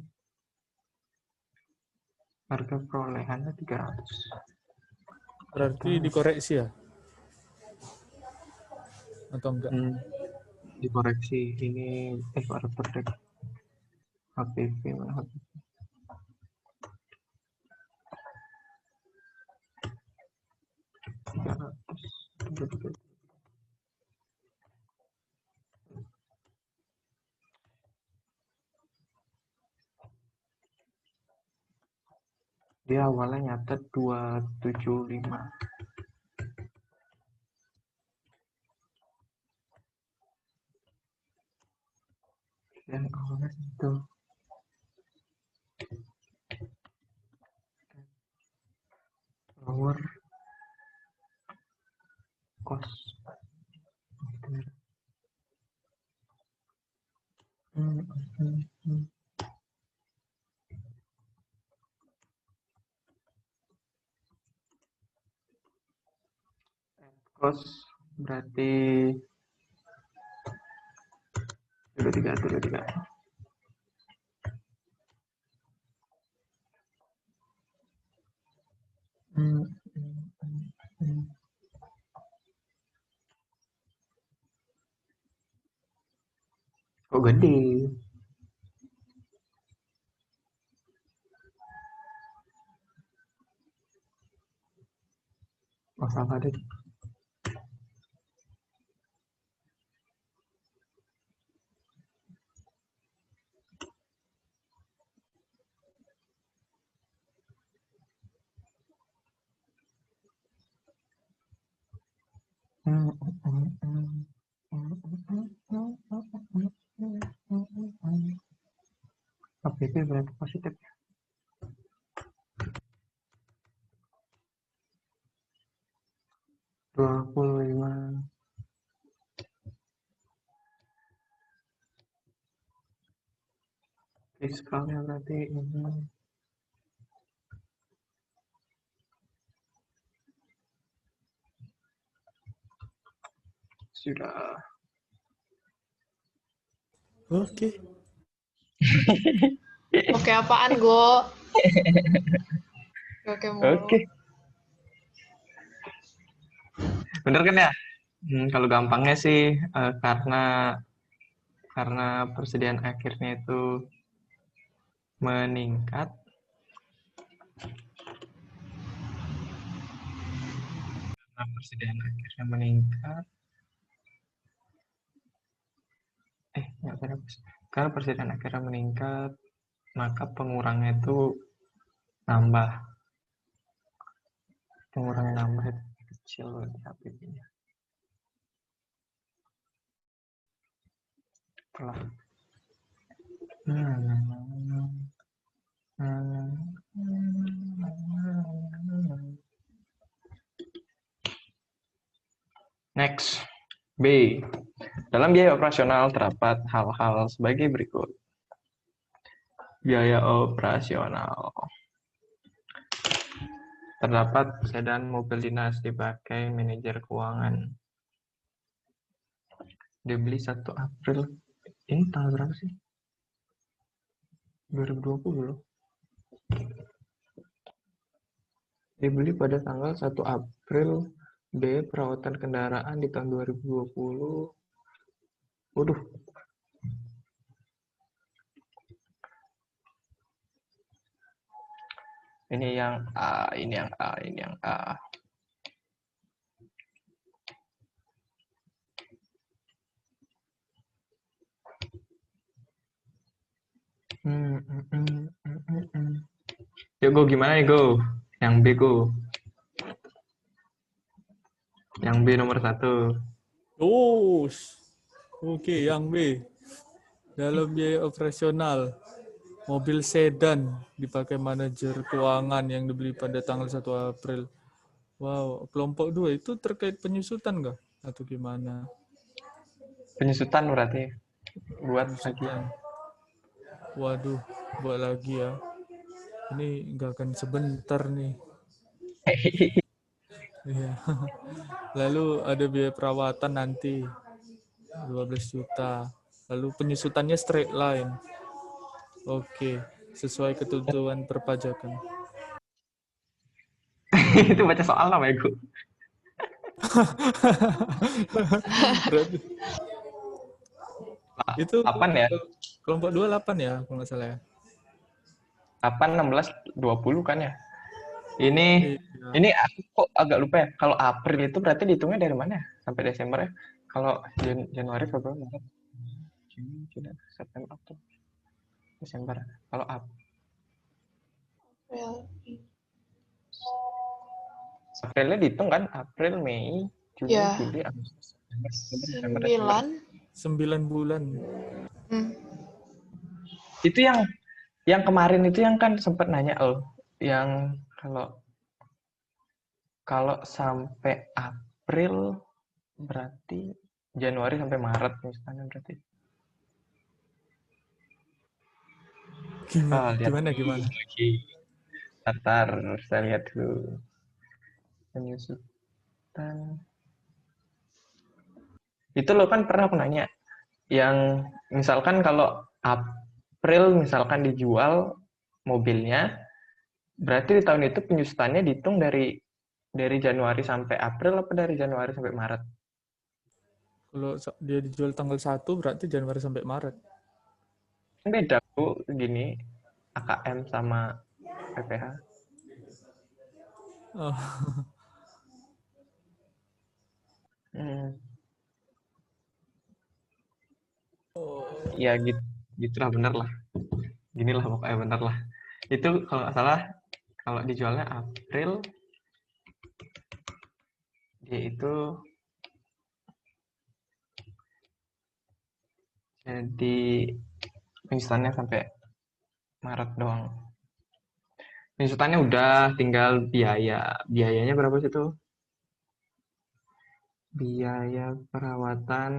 harga perolehannya 300. Berarti dikoreksi ya? Atau enggak? Dikoreksi. Ini karakter deck HPP mana HPP. Dia awalnya nyatet 275. Dan awalnya itu lower cost. Cost berarti dulu tiga. Kok gede? Oh, salah deh. HPP berarti positif. Dua puluh lima. Fiskalnya berarti ini. Sudah. Oke. Oke apaan, Go? Oke mulu. Oke. Bener kan ya? Kalau gampangnya sih karena persediaan akhirnya itu meningkat. Karena persediaan akhirnya meningkat. Karena persediaan akhirnya meningkat, maka pengurangnya itu nambah. Pengurangnya nambah itu kecil di HPP-nya. Telah. Next, B. Dalam biaya operasional terdapat hal-hal sebagai berikut. Biaya operasional. Terdapat sedan mobil dinas dipakai manajer keuangan. Dibeli 1 April. Ini tanggal berapa sih? 2020 loh. Dibeli pada tanggal 1 April. Biaya perawatan kendaraan di tahun 2020. Waduh. Ini yang A, ini yang A, ini yang A. Yuk, Go, gimana nih, Go? Yang B, Go. Yang B nomor 1. Oh, oke, yang B. Dalam biaya operasional, mobil sedan dipakai manajer keuangan yang dibeli pada tanggal 1 April. Wow, kelompok 2 itu terkait penyusutan nggak? Atau gimana? Penyusutan berarti. Buat lagi. Penyusutan. Waduh, buat lagi ya. Ini nggak akan sebentar nih. Iya. Lalu ada biaya perawatan nanti 12 juta. Lalu penyusutannya straight line. Oke, sesuai ketentuan perpajakan. Itu baca soal apa ya, Go? Berarti itu 8 ya? kelompok 2 8 ya, kalau nggak salah ya. 8, 16, 20 kan ya? Ini Iya. ini aku kok agak lupa ya. Kalau April itu berarti dihitungnya dari mana ya? Sampai Desember ya? Kalau Januari, Februari, Maret, Juni, Juli, September, Oktober, Desember. Kalau Aprilnya dihitung kan? April, Mei, Juni, Ya. Juli, Agustus, September, Desember, 9. 9 bulan. Itu yang kemarin itu yang kan sempat nanya yang kalau sampai April berarti Januari sampai Maret misalnya berarti. Gimana? Lagi. Ntar saya lihat dulu. Penyusutan. Itu lo kan pernah aku nanya. Yang misalkan kalau April misalkan dijual mobilnya, berarti di tahun itu penyusutannya dihitung dari Januari sampai April apa dari Januari sampai Maret? Kalau dia dijual tanggal 1 berarti Januari sampai Maret. Beda, Bu, gini. AKM sama PPH. Oh. Ya gitulah, bener lah. Ginilah pokoknya bener lah. Itu kalau nggak salah, kalau dijualnya April, dia itu jadi penyusutannya sampai Maret doang. Penyusutannya udah, tinggal biaya. Biayanya berapa sih tuh? Biaya perawatan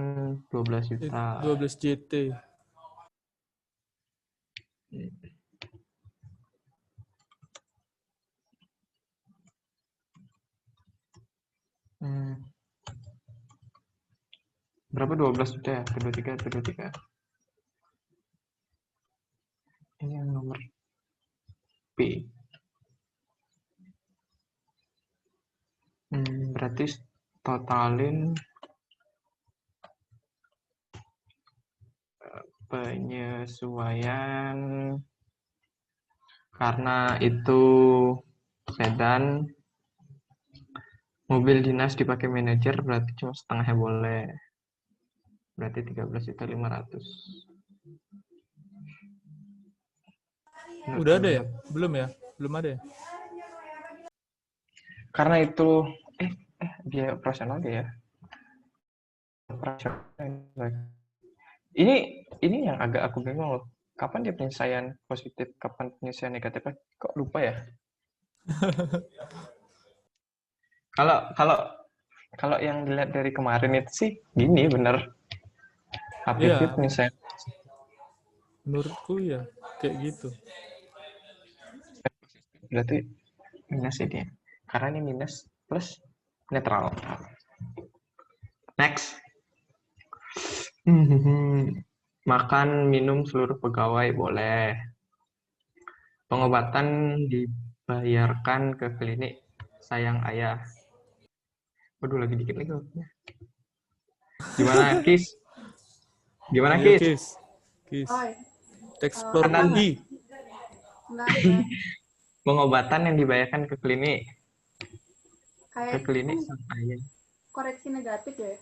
12 juta. 12 JT. Berapa 12 juta ya? Kedua tiga. Ini yang nomor B. Berarti totalin penyesuaian karena itu sedan, mobil dinas dipakai manajer berarti cuma setengahnya boleh. Berarti 13.500.000. Udah ada ya? Belum ya? Belum ada ya? Karena itu biaya operasional ya. Operasional. Ini yang agak aku bingung loh. Kapan dia penyelesaian positif, kapan penyelesaian negatif? Kok lupa ya? Kalau kalau kalau yang dilihat dari kemarin itu sih gini bener. HPP Iya, penyelesaian menurutku ya kayak gitu. berarti minus ini ya. Karena ini minus plus netral. Next. Makan minum seluruh pegawai boleh. Pengobatan dibayarkan ke klinik sayang ayah. Waduh, lagi dikit lagi waktunya. Gimana, Kis? Gimana, Ayo, Kis? Kis. Kis. Oi, Explore Kanan. UI. enggak. Pengobatan yang dibayarkan ke klinik Kayak sang ayah. koreksi negatif ya?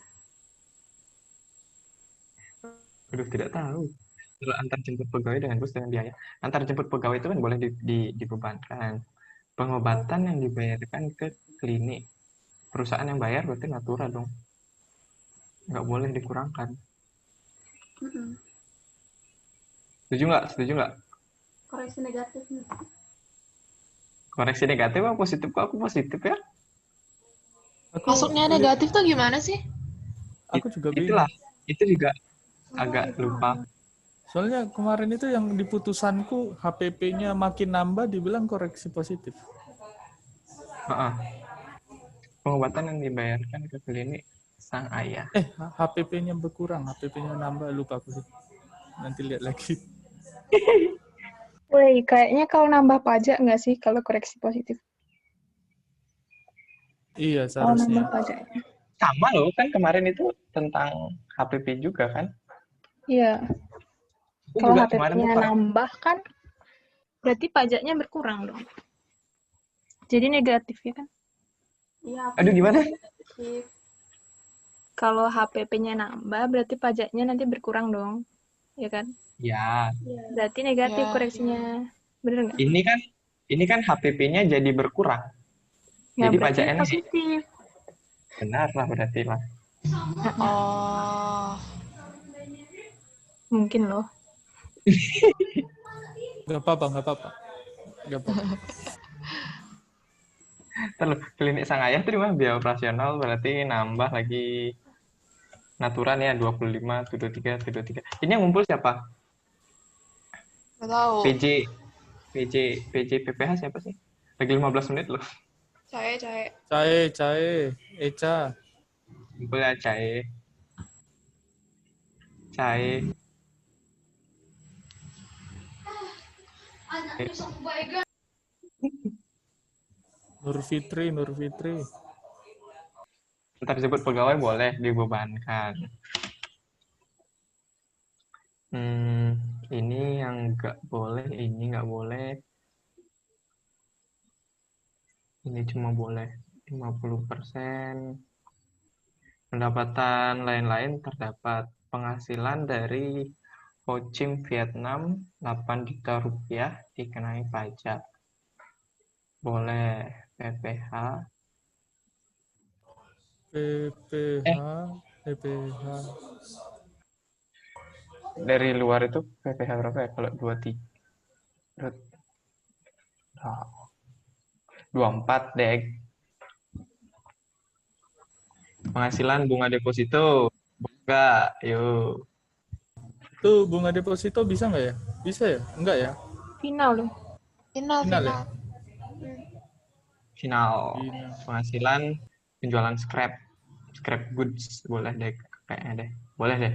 Aduh, tidak tahu. Kalau antar jemput pegawai dengan bus dengan biaya. Antar jemput pegawai itu kan boleh dibebankan. Pengobatan yang dibayarkan ke klinik. Perusahaan yang bayar berarti natura dong. Nggak boleh dikurangkan. Setuju nggak? Setuju nggak? Koreksi negatif nih. Koreksi negatif apa positif? Kok aku positif ya? Masuknya negatif tuh gimana sih? Aku juga Itulah. bingung. Itu juga agak lupa. Soalnya kemarin itu yang di putusanku HPP-nya makin nambah dibilang koreksi positif. Pengobatan yang dibayarkan ke klinik sang ayah. HPP-nya berkurang, HPP-nya nambah, lupa aku sih. Nanti lihat lagi. Woi, kayaknya kalau nambah pajak nggak sih kalau koreksi positif? Iya, Kalau seharusnya. nambah pajaknya. Sama loh, kan kemarin itu tentang HPP juga kan? Iya. Aku Kalau juga kemarin tuh HPP-nya nambah kan, berarti pajaknya berkurang dong. Jadi negatif ya kan? Iya. Aduh, gimana? Negatif. Kalau HPP-nya nambah, berarti pajaknya nanti berkurang dong. Ya kan? Ya, Berarti negatif Ya. koreksinya. Bener nggak? ini kan HPP-nya jadi berkurang. Ya, Jadi berarti pajaknya naik. positif. Benar lah berarti lah. Oh. Mungkin loh. Gak apa-apa, gak apa-apa. Gak apa-apa. Terus klinik sang ayah itu di mana? Biaya operasional berarti nambah lagi naturan ya 25, 73, 73. Ini yang ngumpul siapa? Gak tahu. PJ, PJ, PJ PPH siapa sih? Lagi 15 menit loh. Cae. Cae, Eca. Ngumpul ya Cae. Nur Fitri. Ntar disebut pegawai boleh dibebankan. Ini yang nggak boleh, ini nggak boleh. Ini cuma boleh 50%. Pendapatan lain-lain terdapat. Penghasilan dari Ho Chi Minh Vietnam 8 juta rupiah dikenai pajak. Boleh PPH. PPH. Dari luar itu PPH berapa ya? Kalau 23. 24 dek. Penghasilan bunga deposito. Enggak, yuk. Tuh bunga deposito bisa nggak ya? Bisa ya? Enggak ya? Final loh. Final ya? Final. Final. Penghasilan penjualan scrap goods boleh deh kayaknya deh. Boleh deh.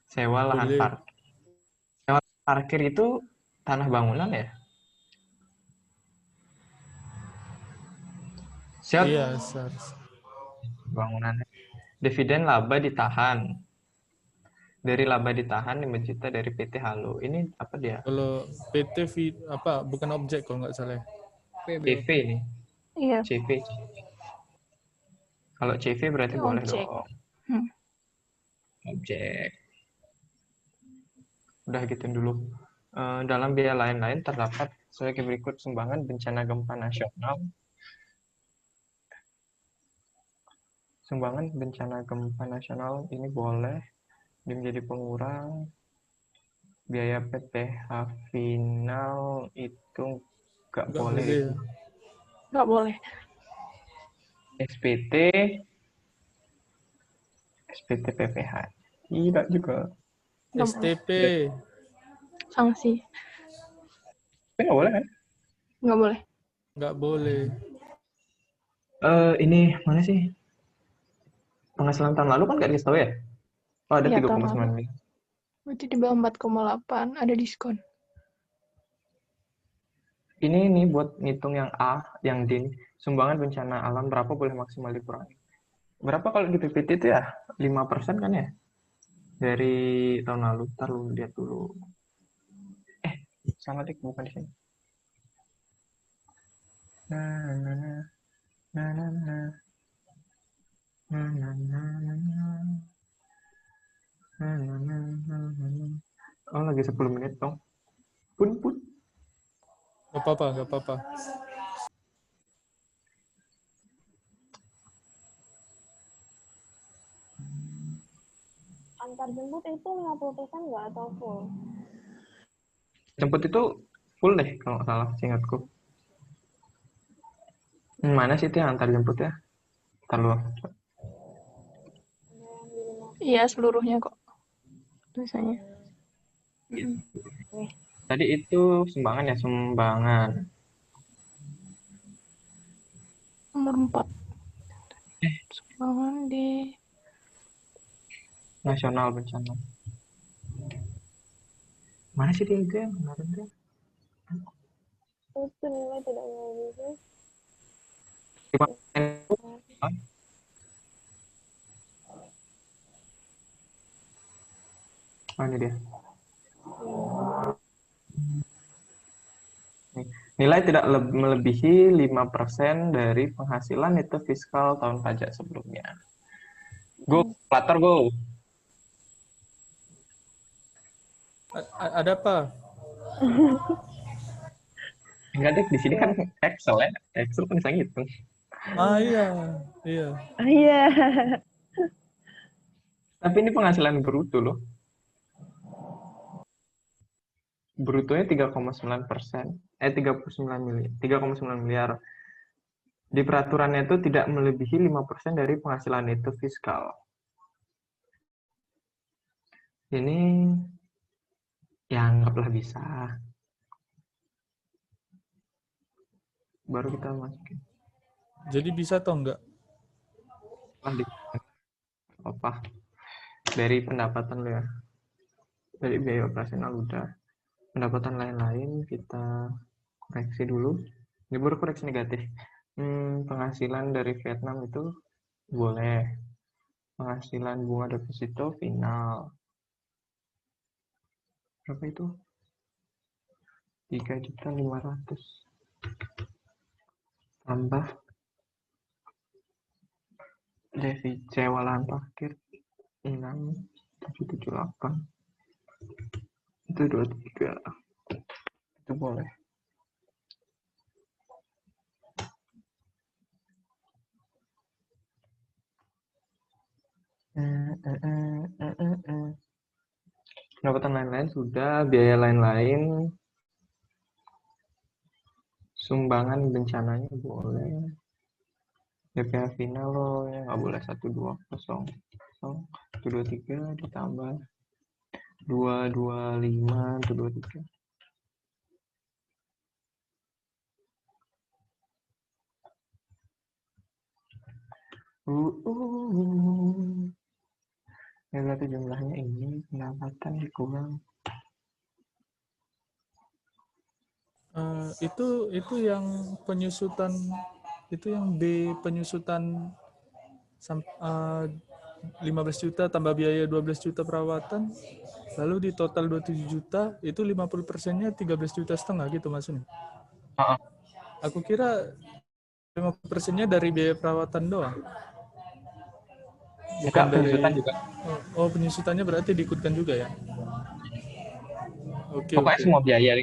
Sewa lahan Boleh. parkir. Sewa parkir itu tanah bangunan ya? Siap. Iya, seharusnya. Bangunan. Dividen laba ditahan. Dari laba ditahan 5 juta dari PT Halo. Ini apa dia? Kalau PT apa bukan objek kalau nggak salah. CV ini. Iya. CV. Kalau CV berarti Ini boleh objek. dong. Objek. Udah gitu dulu. Dalam biaya lain-lain terdapat sebagai berikut: sumbangan bencana gempa nasional. Sumbangan bencana gempa nasional ini boleh menjadi pengurang. biaya PPh final itu nggak Nggak boleh. boleh ya. Nggak boleh. SPT PPh tidak juga. Nggak boleh. STP. Sanksi. Tapi nggak boleh kan? Nggak boleh. Nggak boleh. Ini mana sih? Penghasilan tahun lalu kan nggak dikasih tahu ya? Oh, ada Iya, tahun 3,9 lalu. miliar. Berarti di bawah 4,8 ada diskon. Ini nih buat ngitung yang A, yang D. Sumbangan bencana alam berapa boleh maksimal dikurangi? Berapa kalau di PPT itu ya? 5% kan ya? Dari tahun lalu. Ntar lu lihat dulu. Salah deh, bukan di sini. Nah, nah, nah. Nah, nah, nah. Nah, nah, nah, nah, nah. Nah, nah, nah, nah, nah. Oh, lagi 10 menit dong. Pun. Nggak apa-apa, nggak apa-apa. Antar jemput itu 50% nggak atau full? Jemput itu full deh kalau nggak salah, seingatku. Mana sih itu yang antar jemput ya? Ntar lu. Iya, seluruhnya kok. Tulisannya. Tadi itu sumbangan ya, sumbangan. Nomor 4. Sumbangan di Nasional bencana. Mana sih dia itu yang kemarin tuh? Itu nilai tidak melebihi Oh, ini dia. Nih. Nilai tidak melebihi 5% dari penghasilan itu fiskal tahun pajak sebelumnya. Go, kalkulator go. Ada apa? Enggak deh, di sini kan Excel ya. Excel kan bisa ngitung. Ah iya, iya. Iya. Tapi ini penghasilan bruto loh. Brutonya 3,9%. 3,9 miliar. Di peraturannya itu tidak melebihi 5% dari penghasilan itu fiskal. Ini ya anggaplah bisa. Baru kita masukin. Jadi bisa atau enggak? Apa? Dari pendapatan lo ya. Dari biaya operasional udah. Pendapatan lain-lain kita koreksi dulu. Ini baru koreksi negatif. Penghasilan dari Vietnam itu boleh. Penghasilan bunga deposito final. Berapa itu? 3.500.000. Tambah defisit sewa lahan parkir 6.778. Itu 23. Itu boleh. Pendapatan lain-lain sudah, biaya lain-lain, sumbangan bencananya boleh. DPH final loh, ya nggak boleh 120, 123 ditambah 225 itu 23. Ya berarti jumlahnya ini pendapatan dikurang. Itu yang penyusutan, itu yang B penyusutan 15 juta tambah biaya 12 juta perawatan, lalu di total 27 juta, itu 50%-nya 13 juta setengah gitu maksudnya. Aku kira 50%-nya dari biaya perawatan doang. Bukan dari penyusutan juga. Oh, penyusutannya berarti diikutkan juga ya. Oke, Pokoknya oke. semua biaya.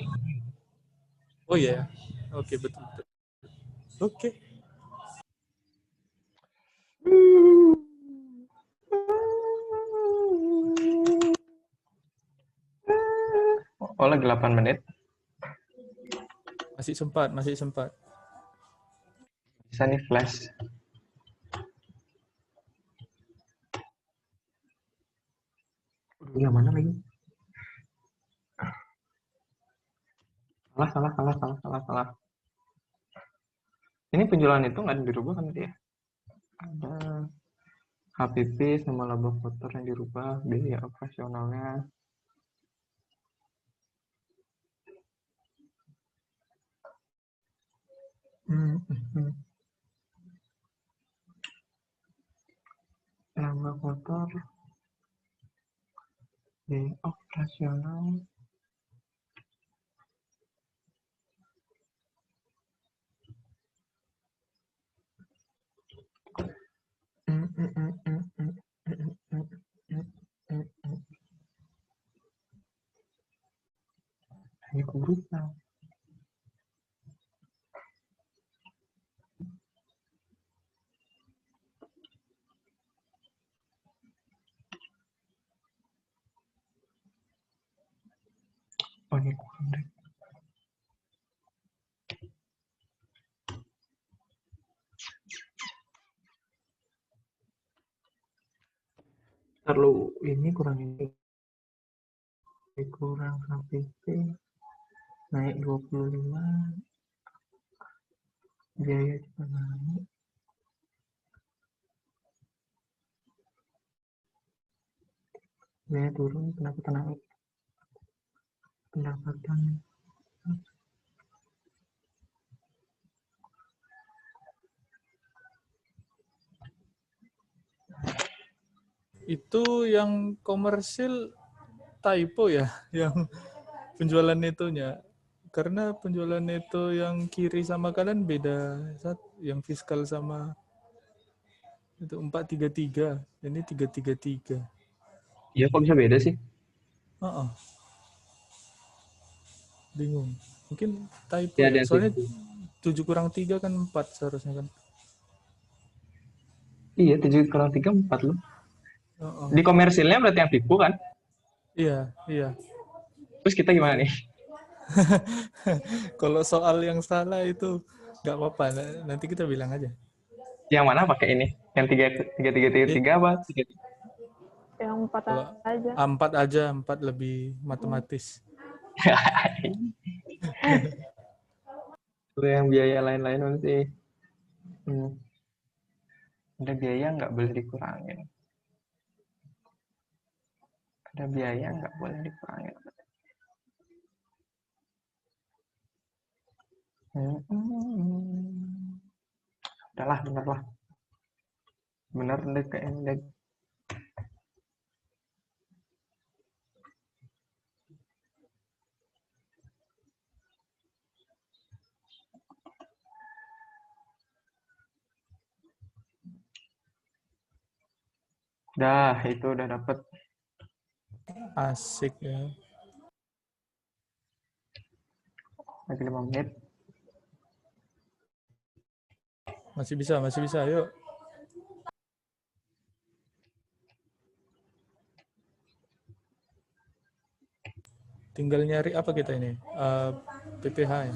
Oh iya. Oke, betul. Oke. Oh, lagi 8 menit. Masih sempat, masih sempat. Bisa nih flash. Yang mana lagi? Salah. Ini penjualan itu nggak dirubah kan dia? Ada HPP sama laba kotor yang dirubah, biaya operasionalnya. Laba kotor, biaya operasional. Ini kurus now. Oh, ini kurang deh. Terlalu ini kurang ini. Kurang HPP. Naik 25. Biaya juga naik. Biaya turun, pendapatan naik. Pendapatan Itu yang komersil typo ya, yang penjualan netonya. Karena penjualan neto yang kiri sama kanan beda. Yang fiskal sama itu 433, ini 333. Iya, kok bisa beda sih? Bingung. Mungkin typo Ya, ya. ada Soalnya tipu. 7 kurang 3 kan 4 seharusnya kan. Iya, 7 kurang 3, 4 loh. Oh. Di komersilnya berarti yang tipu kan? Iya. Terus kita gimana nih? Kalau soal yang salah itu nggak apa-apa. Nanti kita bilang aja. Yang mana pakai ini? Yang 3 apa? Yang 4 Kalau aja. 4 aja, 4 lebih matematis. Kalau yang biaya lain-lain nanti. Ada biaya nggak boleh dikurangin. Ada biaya nggak boleh dikurangin. Udahlah, bener lah. Bener deh kayaknya. Dah, itu udah dapet. Asik ya. Lagi 5 menit. Masih bisa. Yuk. Tinggal nyari apa kita ini? PPH ya.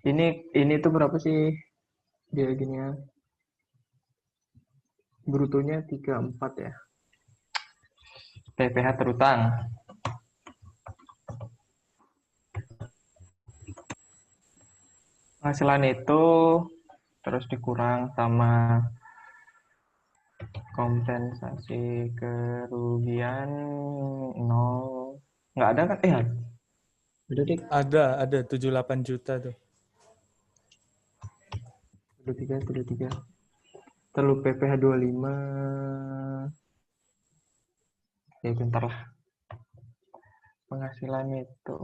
Ini tuh berapa sih dia gini ya? Brutonya 34 ya. PPH terutang. Penghasilan itu terus dikurang sama kompensasi kerugian 0. Nggak ada kan? Udah deh. Ada 78 juta tuh. 23. Terlalu PPH 25. Ya bentar lah. Penghasilan itu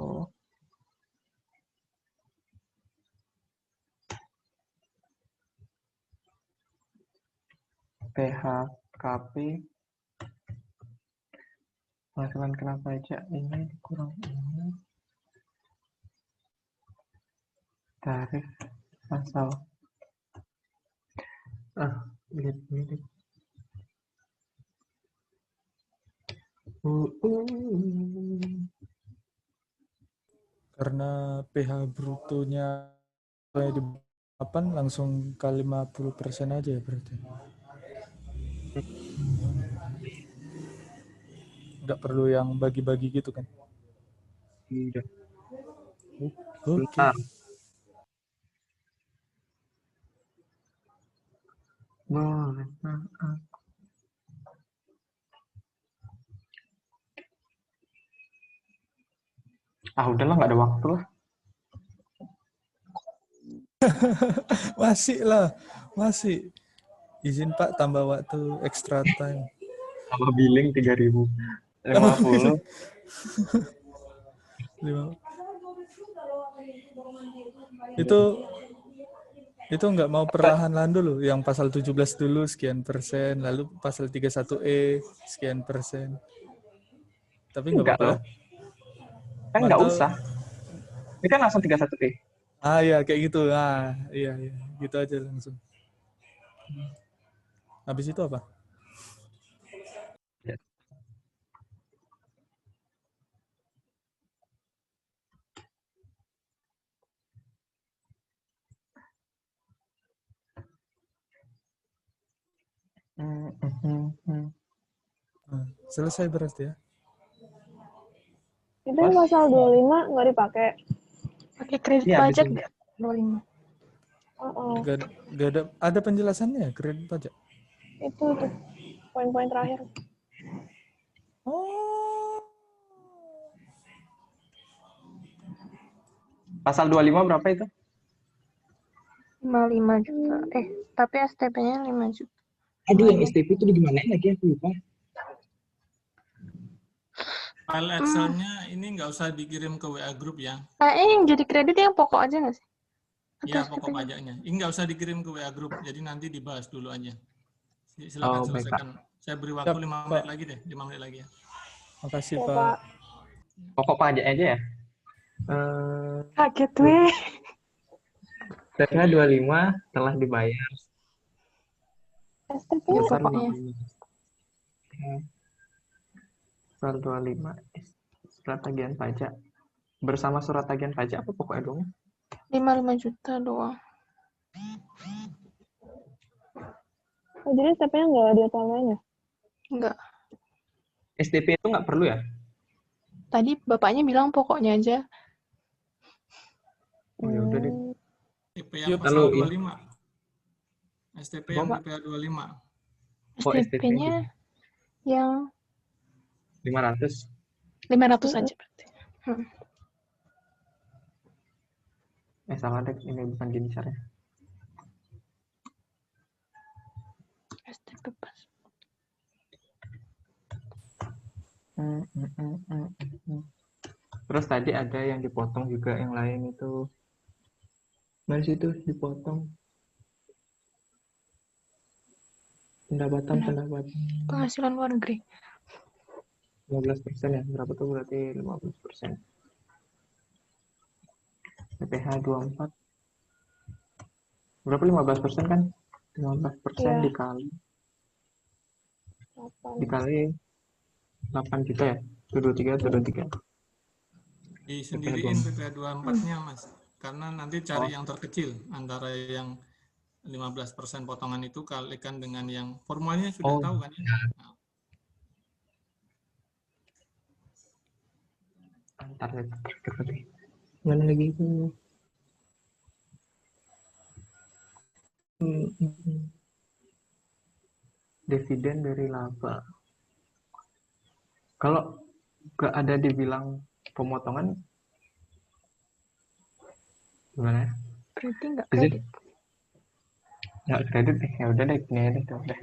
PHKP. Penghasilan kena pajak ini dikurang ini. Tarif asal. Mirip-mirip. Uh, uh. Karena pH brutonya di 8 langsung kali 50% aja ya berarti. Nggak perlu yang bagi-bagi gitu kan. Iya. Oke. Bentar. Boleh. Udahlah, nggak ada waktu lah. Masih lah, masih. Izin Pak tambah waktu extra time. Tambah billing 3.050. Lima- itu nggak mau perlahan-lahan dulu, yang pasal 17 dulu sekian persen, lalu pasal 31E sekian persen. Tapi nggak Enggak apa-apa ya. loh. Kan nggak Mantap. usah. Ini kan langsung 31E. Iya kayak gitu. Iya, gitu aja langsung. Habis itu apa? Ya. Selesai berarti ya. Itu yang pasal 25 nggak dipakai. Pakai kredit Iya, pajak betul. nggak? 25. Gak ada penjelasannya kredit pajak. Itu tuh poin-poin terakhir. Oh. Pasal 25 berapa itu? 55 juta. Tapi STP-nya 5 juta. Aduh, yang STP itu gimana lagi, aku lupa. File Excel-nya ini nggak usah dikirim ke WA Group ya. Yang jadi kredit yang pokok aja nggak sih? Ya, Atau pokok STP-nya? pajaknya. Ini nggak usah dikirim ke WA Group, jadi nanti dibahas dulu aja. Silakan Baik, Pak. selesaikan. Saya beri waktu Siap, 5 Pak. menit lagi deh, 5 menit lagi ya. Makasih Ya, Pak. Pak. Pokok pajak aja ya. Kaget weh. PPh 25 telah dibayar. STP Ya, Sebesar pokoknya. 15. Pasal 25 surat tagihan pajak. Bersama surat tagihan pajak apa pokoknya dong? 55 juta doang. jadi STP-nya nggak ditambahin ya? Enggak. STP itu nggak perlu ya? Tadi bapaknya bilang pokoknya aja. Oh, ya udah deh. STP yang Yuk, pasal kalau 25. STP yang Bapak. PPh 25. Oh, STP-nya yang 500. 500 aja berarti. Salah deh, ini bukan gini caranya. STP pas. Terus tadi ada yang dipotong juga, yang lain itu. Mana sih itu dipotong? Pendapatan. Penghasilan luar negeri. 15% ya, berapa tuh berarti 15%. PPh 24. Berapa 15% kan? 15% Iya. dikali 8 juta ya? 23. Disendiriin PPh 24-nya, Mas. Karena nanti cari yang terkecil antara yang 15% potongan itu kalikan dengan yang formulanya sudah tahu kan ya? Nah, Antar mana lagi itu? Dividen dari laba. Kalau nggak ada dibilang pemotongan, gimana? Berarti nggak Izin? kredit. Nggak kredit deh, ya udah deh, ini aja deh, udah.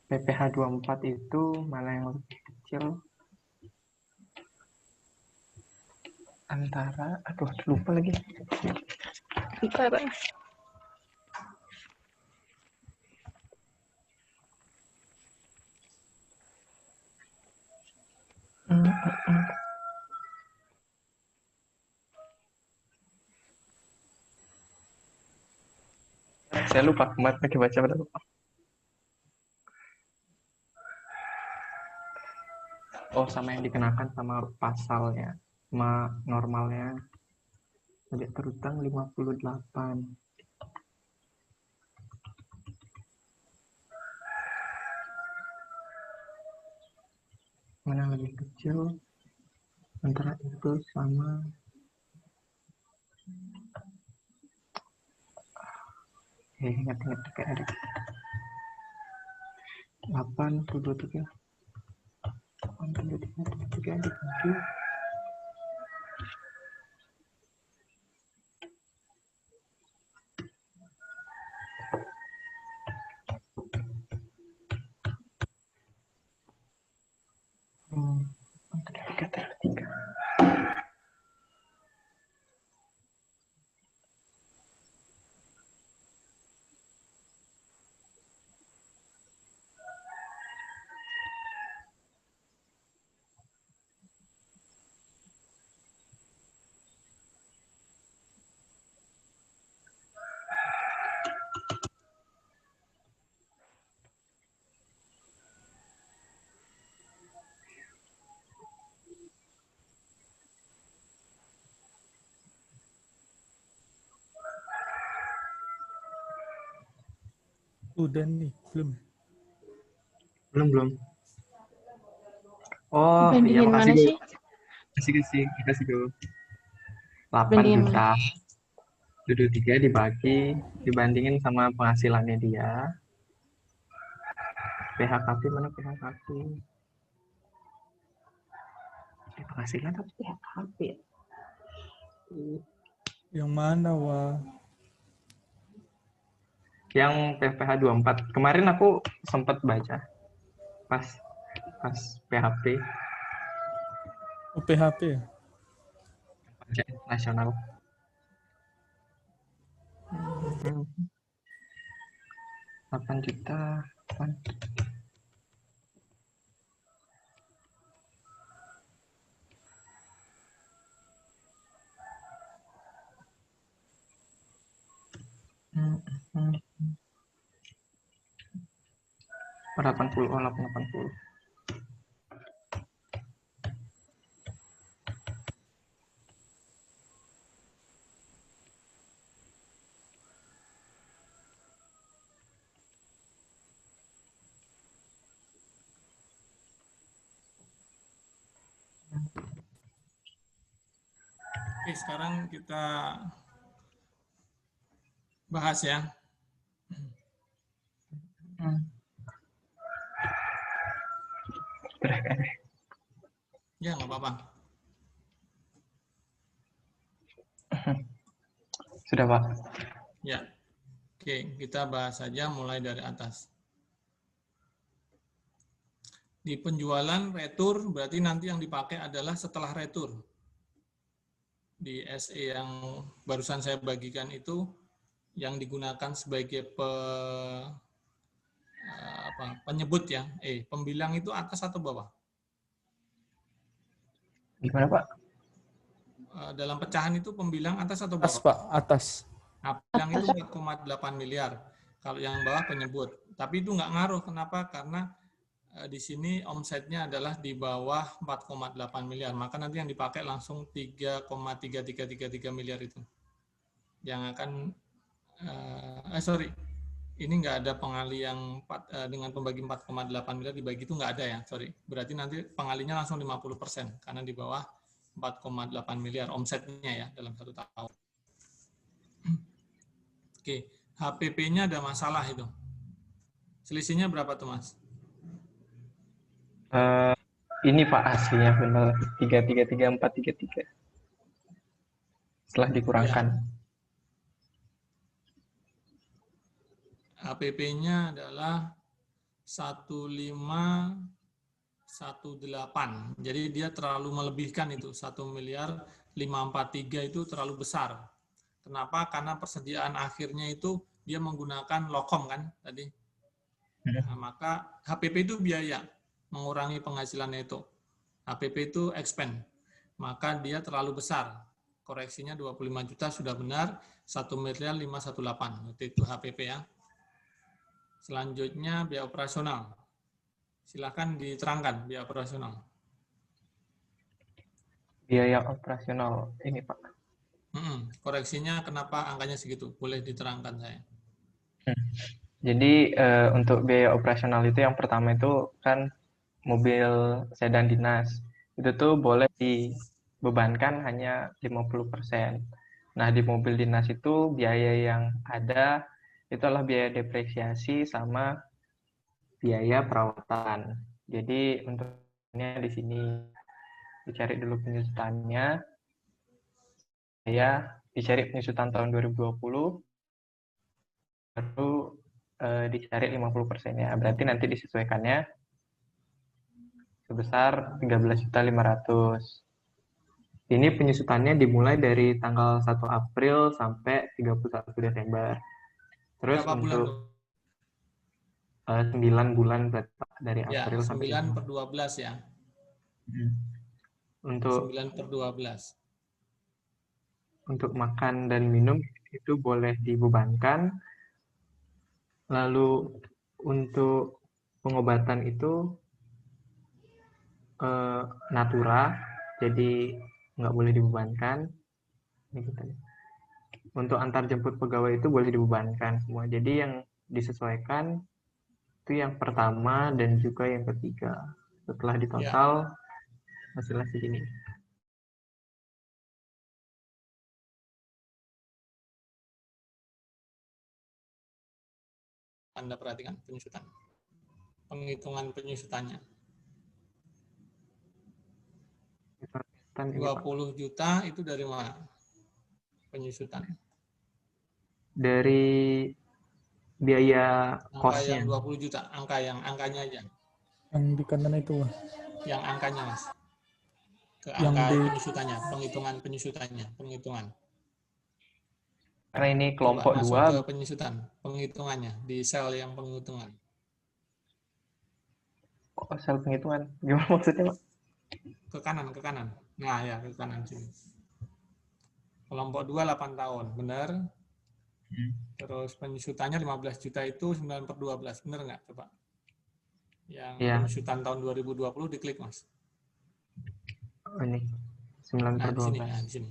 PPh 24 itu mana yang lebih kecil? Antara, lupa lagi. Antara. Saya lupa kemarin pakai baca berapa. Oh, sama yang dikenakan sama pasalnya, sama normalnya. Pajak terutang 58. Mana lebih kecil antara itu sama ingat-ingat kayak ada 83 dibagi tiga. Udah nih, belum. Belum. Oh, iya Bandingin makasih mana Gu. sih? Makasih Gu. 8 Bandingin juta. 23 dibagi, dibandingin sama penghasilannya dia. PHKP mana PHKP? Penghasilan apa PHKP? Yang mana, Wah? Yang PPH 24. Kemarin aku sempat baca pas PHP Oh, PHP ya? pajak nasional. 8 juta. 8. Oh, 80. Oke, sekarang kita bahas ya. Ya, nggak apa-apa. Sudah, Pak. Ya. Oke, kita bahas saja mulai dari atas. Di penjualan retur, berarti nanti yang dipakai adalah setelah retur. Di SE yang barusan saya bagikan itu, yang digunakan sebagai penyebut ya, pembilang itu atas atau bawah? Gimana, Pak? Dalam pecahan itu pembilang atas atau Atas, bawah? Pak. Atas. Nah, pembilang itu 4,8 miliar. Kalau yang bawah penyebut. Tapi itu nggak ngaruh. Kenapa? Karena di sini omsetnya adalah di bawah 4,8 miliar. Maka nanti yang dipakai langsung 3,3333 miliar itu. Yang akan, ini nggak ada pengali yang dengan pembagi 4,8 miliar dibagi itu nggak ada ya, sorry. Berarti nanti pengalinya langsung 50%, karena di bawah 4,8 miliar omsetnya ya dalam 1 tahun. Oke, HPP-nya ada masalah itu. Selisihnya berapa tuh, Mas? Ini Pak hasilnya benar 3333433. Setelah dikurangkan. Ya. HPP-nya adalah 1518. Jadi dia terlalu melebihkan itu. 1.543 itu terlalu besar. Kenapa? Karena persediaan akhirnya itu dia menggunakan lokom kan tadi. Nah, maka HPP itu biaya, mengurangi penghasilannya itu. HPP itu expense. Maka dia terlalu besar. koreksinya 25 juta sudah benar, 1.518.000.000 itu HPP ya. Selanjutnya biaya operasional. Silakan diterangkan biaya operasional. Biaya operasional ini Pak. Koreksinya kenapa angkanya segitu? Boleh diterangkan saya. Jadi untuk biaya operasional itu yang pertama itu kan mobil sedan dinas. Itu tuh boleh dibebankan hanya 50%. Nah, di mobil dinas itu biaya yang ada itu adalah biaya depresiasi sama biaya perawatan. Jadi untuk ini di sini dicari dulu penyusutannya. Ya, dicari penyusutan tahun 2020 baru dicari 50%-nya. Berarti nanti disesuaikannya sebesar 13.500.000. Ini penyusutannya dimulai dari tanggal 1 April sampai 31 Desember. Terus Berapa bulan? untuk 9 bulan berarti Pak, dari Ya, April sampai 9/12 ya. Untuk 9/12. untuk makan dan minum itu boleh dibebankan. Lalu untuk pengobatan itu natura, jadi nggak boleh dibebankan. Untuk antar jemput pegawai itu boleh dibebankan semua. Jadi yang disesuaikan itu yang pertama dan juga yang ketiga. Setelah ditotal hasilnya segini. Anda perhatikan penyusutan. Penghitungan penyusutannya. 20 juta itu dari mana? Penyusutan. Dari biaya kosnya. Angka yang 20 juta, angkanya aja. Yang di kanan itu. Yang angkanya, Mas. Ke Yang angka di penyusutannya, penghitungan. Karena ini Coba kelompok masuk 2. ke penyusutan, penghitungannya di sel yang penghitungan. Oh, sel penghitungan. Gimana maksudnya, Pak? Ke kanan. Nah, ya ke kanan sini. Kelompok 2 8 tahun, benar? Terus penyusutannya 15 juta itu 9/12, benar nggak? Coba. Yang penyusutan tahun 2020 diklik, Mas. Oh, ini 9/12. Nah, di sini.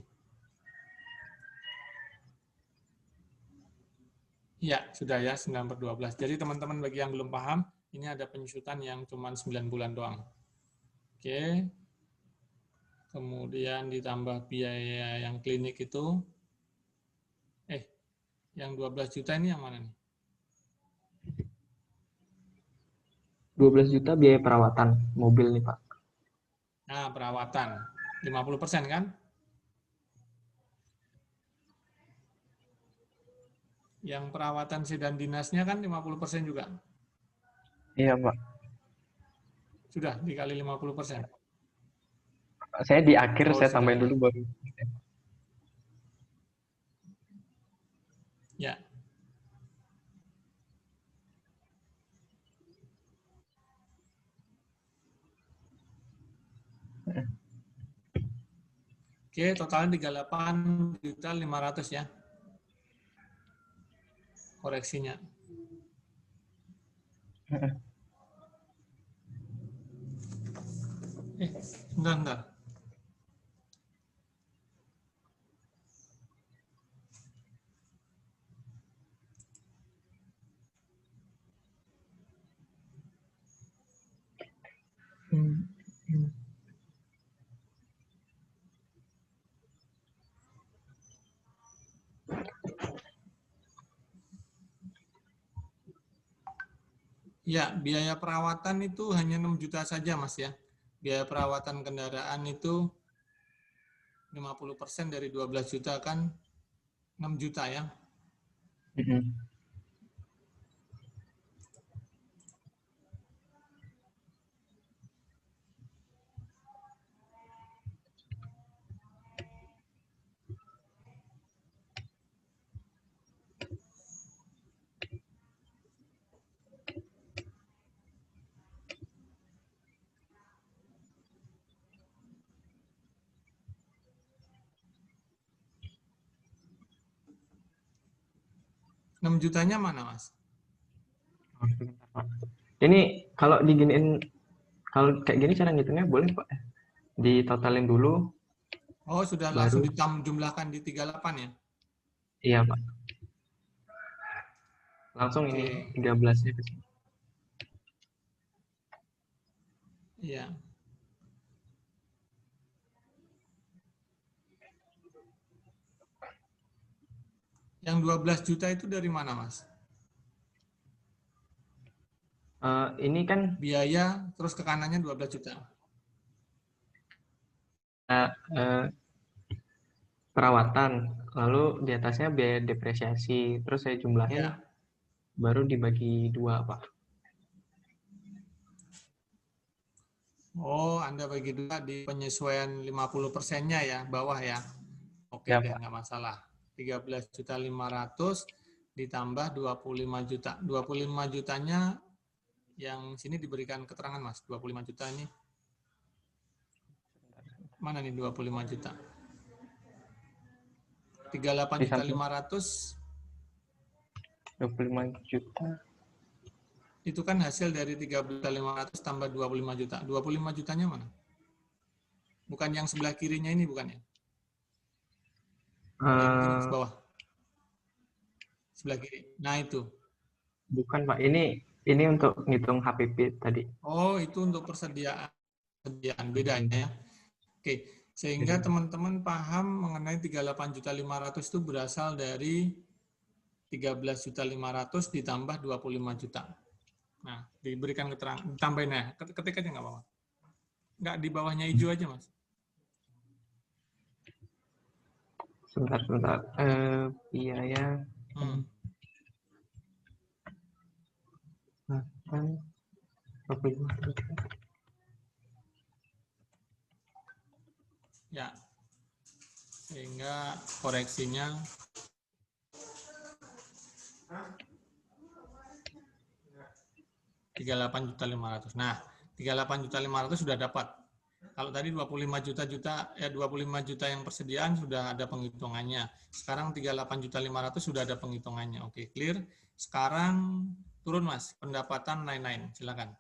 Ya, sudah ya, 9/12. Jadi teman-teman bagi yang belum paham, ini ada penyusutan yang cuma 9 bulan doang. Oke. Kemudian ditambah biaya yang klinik itu. Yang 12 juta ini yang mana nih? 12 juta biaya perawatan mobil nih, Pak. Nah, perawatan. 50% kan? Yang perawatan sedan dinasnya kan 50% juga. Iya, Pak. Sudah dikali 50%. Saya di akhir saya sudah, tambahin ya. dulu baru. Ya. Oke, totalnya 38.500.000 ya. Koreksinya. Bentar. Ya, biaya perawatan itu hanya 6 juta saja, Mas ya. Biaya perawatan kendaraan itu 50% dari 12 juta kan 6 juta ya. 6 jutanya mana, Mas? Oh, sebentar, Pak. Ini kalau diginiin, kalau kayak gini cara ngitungnya boleh Pak? Ditotalin dulu, Oh, sudah langsung baru, jumlahkan di 38 ya? iya Pak. Langsung Oke, ini 13-nya ke sini. iya. Yang 12 juta itu dari mana, Mas? Ini kan Biaya, terus ke kanannya 12 juta. eh, perawatan, lalu di atasnya biaya depresiasi, terus saya jumlahin, Ya. baru dibagi 2 Pak. Oh, Anda bagi 2 di penyesuaian 50%-nya ya, bawah ya. Oke Ya deh, Pak. nggak masalah. 13.500.000 ditambah 25 juta. 25 jutanya yang sini diberikan keterangan, Mas. 25 juta ini. Mana nih 25 juta? Di samping 38.500.000 25 juta. itu kan hasil dari 13.500 tambah 25 juta. 25 jutanya mana? Bukan yang sebelah kirinya ini, bukan ya? Yang itu Eh, bawah. Sebelah kiri. Nah, itu. bukan Pak, ini untuk ngitung HPP tadi. Oh, itu untuk persediaan bedanya ya. Oke, sehingga teman-teman paham mengenai 38.500.000 itu berasal dari 13.500.000 ditambah 25 juta. Nah, diberikan keterangan, tambahin ya, ketik aja nggak apa-apa. Nggak di bawahnya hijau aja, Mas. Sebentar. Biaya kan 25 juta. Ya, sehingga koreksinya Rp38.500.000. Nah, Rp38.500.000 sudah dapat. Kalau tadi 25 juta yang persediaan sudah ada penghitungannya. Sekarang 38.500.000 sudah ada penghitungannya. Oke, clear. Sekarang turun, Mas, pendapatan lain-lain. Silakan.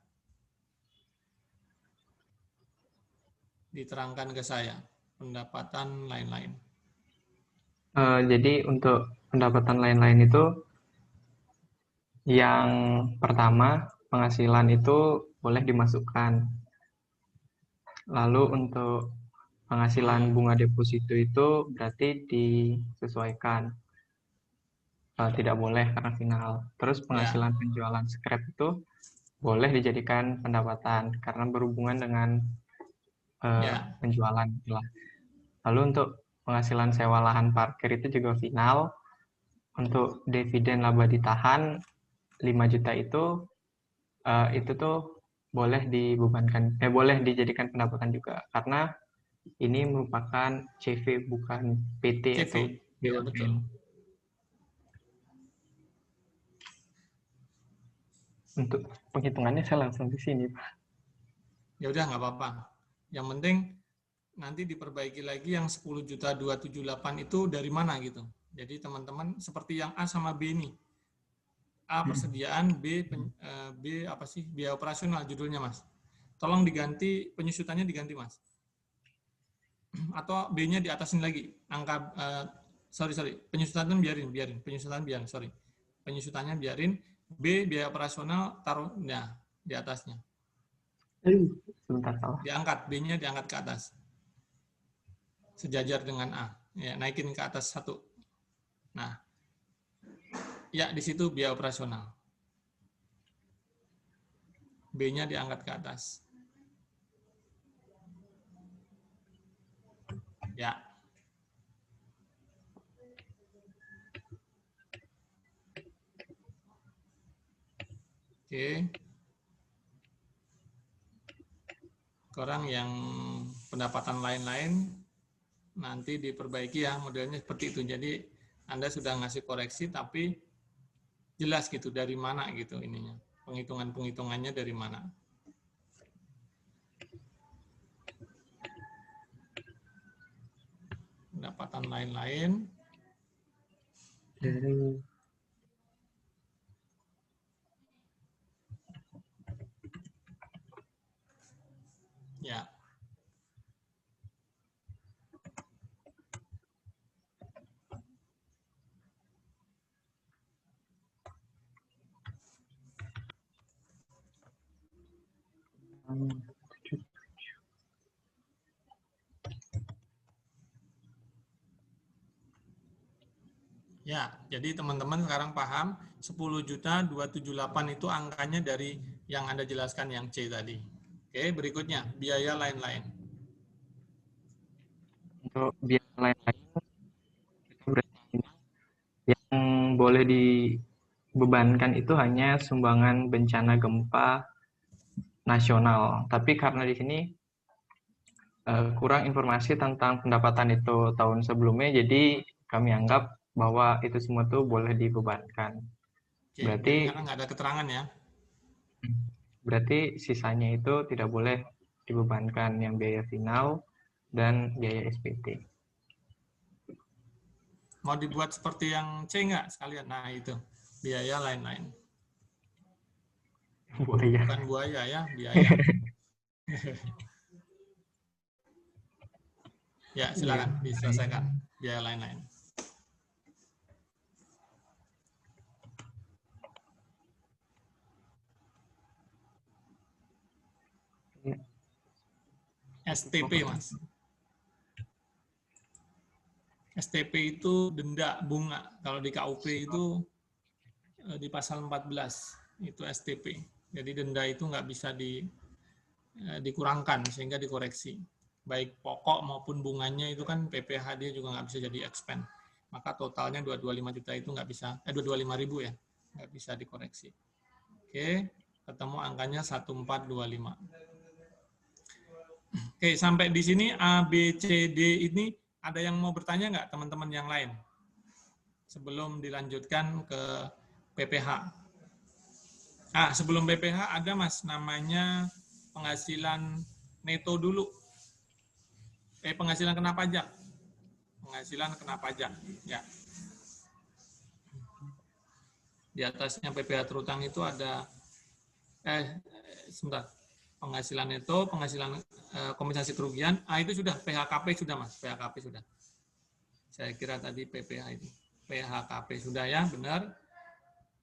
Diterangkan ke saya. Pendapatan lain-lain. Jadi untuk pendapatan lain-lain itu yang pertama penghasilan itu boleh dimasukkan. Lalu untuk penghasilan bunga deposito itu berarti disesuaikan. Tidak boleh karena final. Terus penghasilan penjualan scrap itu boleh dijadikan pendapatan karena berhubungan dengan penjualan. Lalu untuk penghasilan sewa lahan parkir itu juga final. Untuk dividen laba ditahan 5 juta itu tuh boleh dibebankan, boleh dijadikan pendapatan juga karena ini merupakan CV bukan PT CV, atau ya BUMN. betul. Untuk penghitungannya saya langsung di sini, Pak. Ya udah nggak apa-apa. Yang penting nanti diperbaiki lagi yang 10.278 itu dari mana gitu. Jadi teman-teman seperti yang A sama B ini. A persediaan, B apa sih? Biaya operasional judulnya, Mas. Tolong diganti, penyusutannya diganti, Mas. Atau B-nya diatasin lagi. Angka penyusutan biarin. Penyusutannya biarin. B biaya operasional taruh di atasnya. Sebentar, salah. Diangkat, B-nya diangkat ke atas. Sejajar dengan A. Ya, naikin ke atas 1. Nah, ya di situ biaya operasional. B-nya diangkat ke atas. Ya. Oke. Sekarang yang pendapatan lain-lain nanti diperbaiki ya, modelnya seperti itu. Jadi Anda sudah ngasih koreksi tapi jelas gitu dari mana gitu ininya. Penghitungannya dari mana. Pendapatan lain-lain. Dari Ya. Ya, jadi teman-teman sekarang paham 10.278 itu angkanya dari yang Anda jelaskan yang C tadi. Oke, berikutnya biaya lain-lain. Untuk biaya lain-lain, kita berarti yang boleh dibebankan itu hanya sumbangan bencana gempa nasional. Tapi karena di sini kurang informasi tentang pendapatan itu tahun sebelumnya, jadi kami anggap bahwa itu semua tuh boleh dibebankan. Oke, jadi karena nggak ada keterangan ya. Berarti sisanya itu tidak boleh dibebankan yang biaya final dan biaya SPT. Mau dibuat seperti yang C nggak sekalian? Nah itu, biaya lain-lain. Buaya. Bukan buaya ya, biaya. Ya, silakan diselesaikan biaya lain-lain. STP, Mas. STP itu denda bunga. Kalau di KUP itu di pasal 14 itu STP. Jadi denda itu nggak bisa dikurangkan sehingga dikoreksi. Baik pokok maupun bunganya itu kan PPh dia juga nggak bisa jadi expense. Maka totalnya 225 juta itu nggak bisa, 225.000 ya, nggak bisa dikoreksi. Oke, ketemu angkanya 1425. Oke, sampai di sini A, B, C, D ini ada yang mau bertanya nggak teman-teman yang lain? Sebelum dilanjutkan ke PPh. Sebelum PPh ada Mas, namanya penghasilan neto dulu. Penghasilan kena pajak. Penghasilan kena pajak. Ya. Di atasnya PPh terutang itu ada, sebentar. Penghasilan neto, penghasilan kompensasi kerugian, itu sudah, PHKP sudah Mas, PHKP sudah. Saya kira tadi PPh itu. PHKP sudah ya, benar.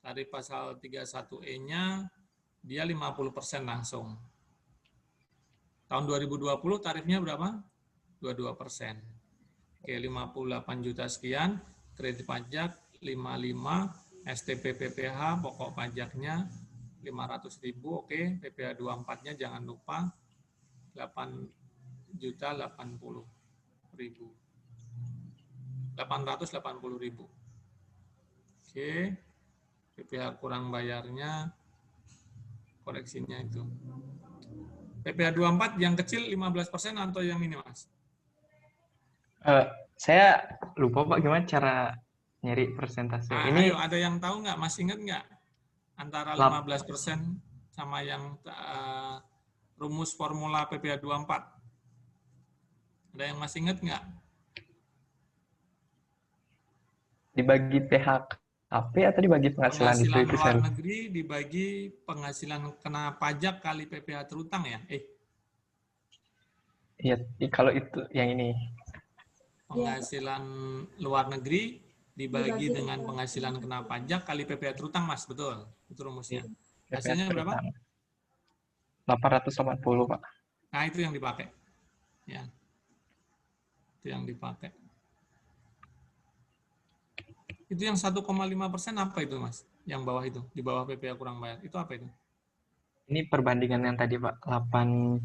Tarif pasal 31E-nya, dia 50% langsung. Tahun 2020 tarifnya berapa? 22%. Oke, 58 juta sekian, kredit pajak 55, STP PPh, pokok pajaknya 500.000, oke, PPh 24-nya jangan lupa 8.080.000. 880.000. Oke. PPh kurang bayarnya koreksinya itu. PPh 24 yang kecil 15% atau yang ini, Mas? Saya lupa Pak gimana cara nyari persentase. Ini Ayo, ada yang tahu nggak? Mas ingat nggak? Antara 15% sama yang rumus formula PPh 24. Ada yang masih ingat nggak? dibagi PHKP atau dibagi penghasilan Penghasilan itu luar saya negeri dibagi penghasilan kena pajak kali PPh terutang ya? Iya, kalau itu yang ini. Penghasilan luar negeri dibagi dengan penghasilan kena pajak kali PPh terutang, Mas, betul. Itu rumusnya. Hasilnya berapa? 880, Pak. Nah, itu yang dipakai. Ya. Itu yang dipakai. Itu yang 1,5% apa itu, Mas? Yang bawah itu, di bawah PPh kurang bayar. Itu apa itu? Ini perbandingan yang tadi, Pak. 8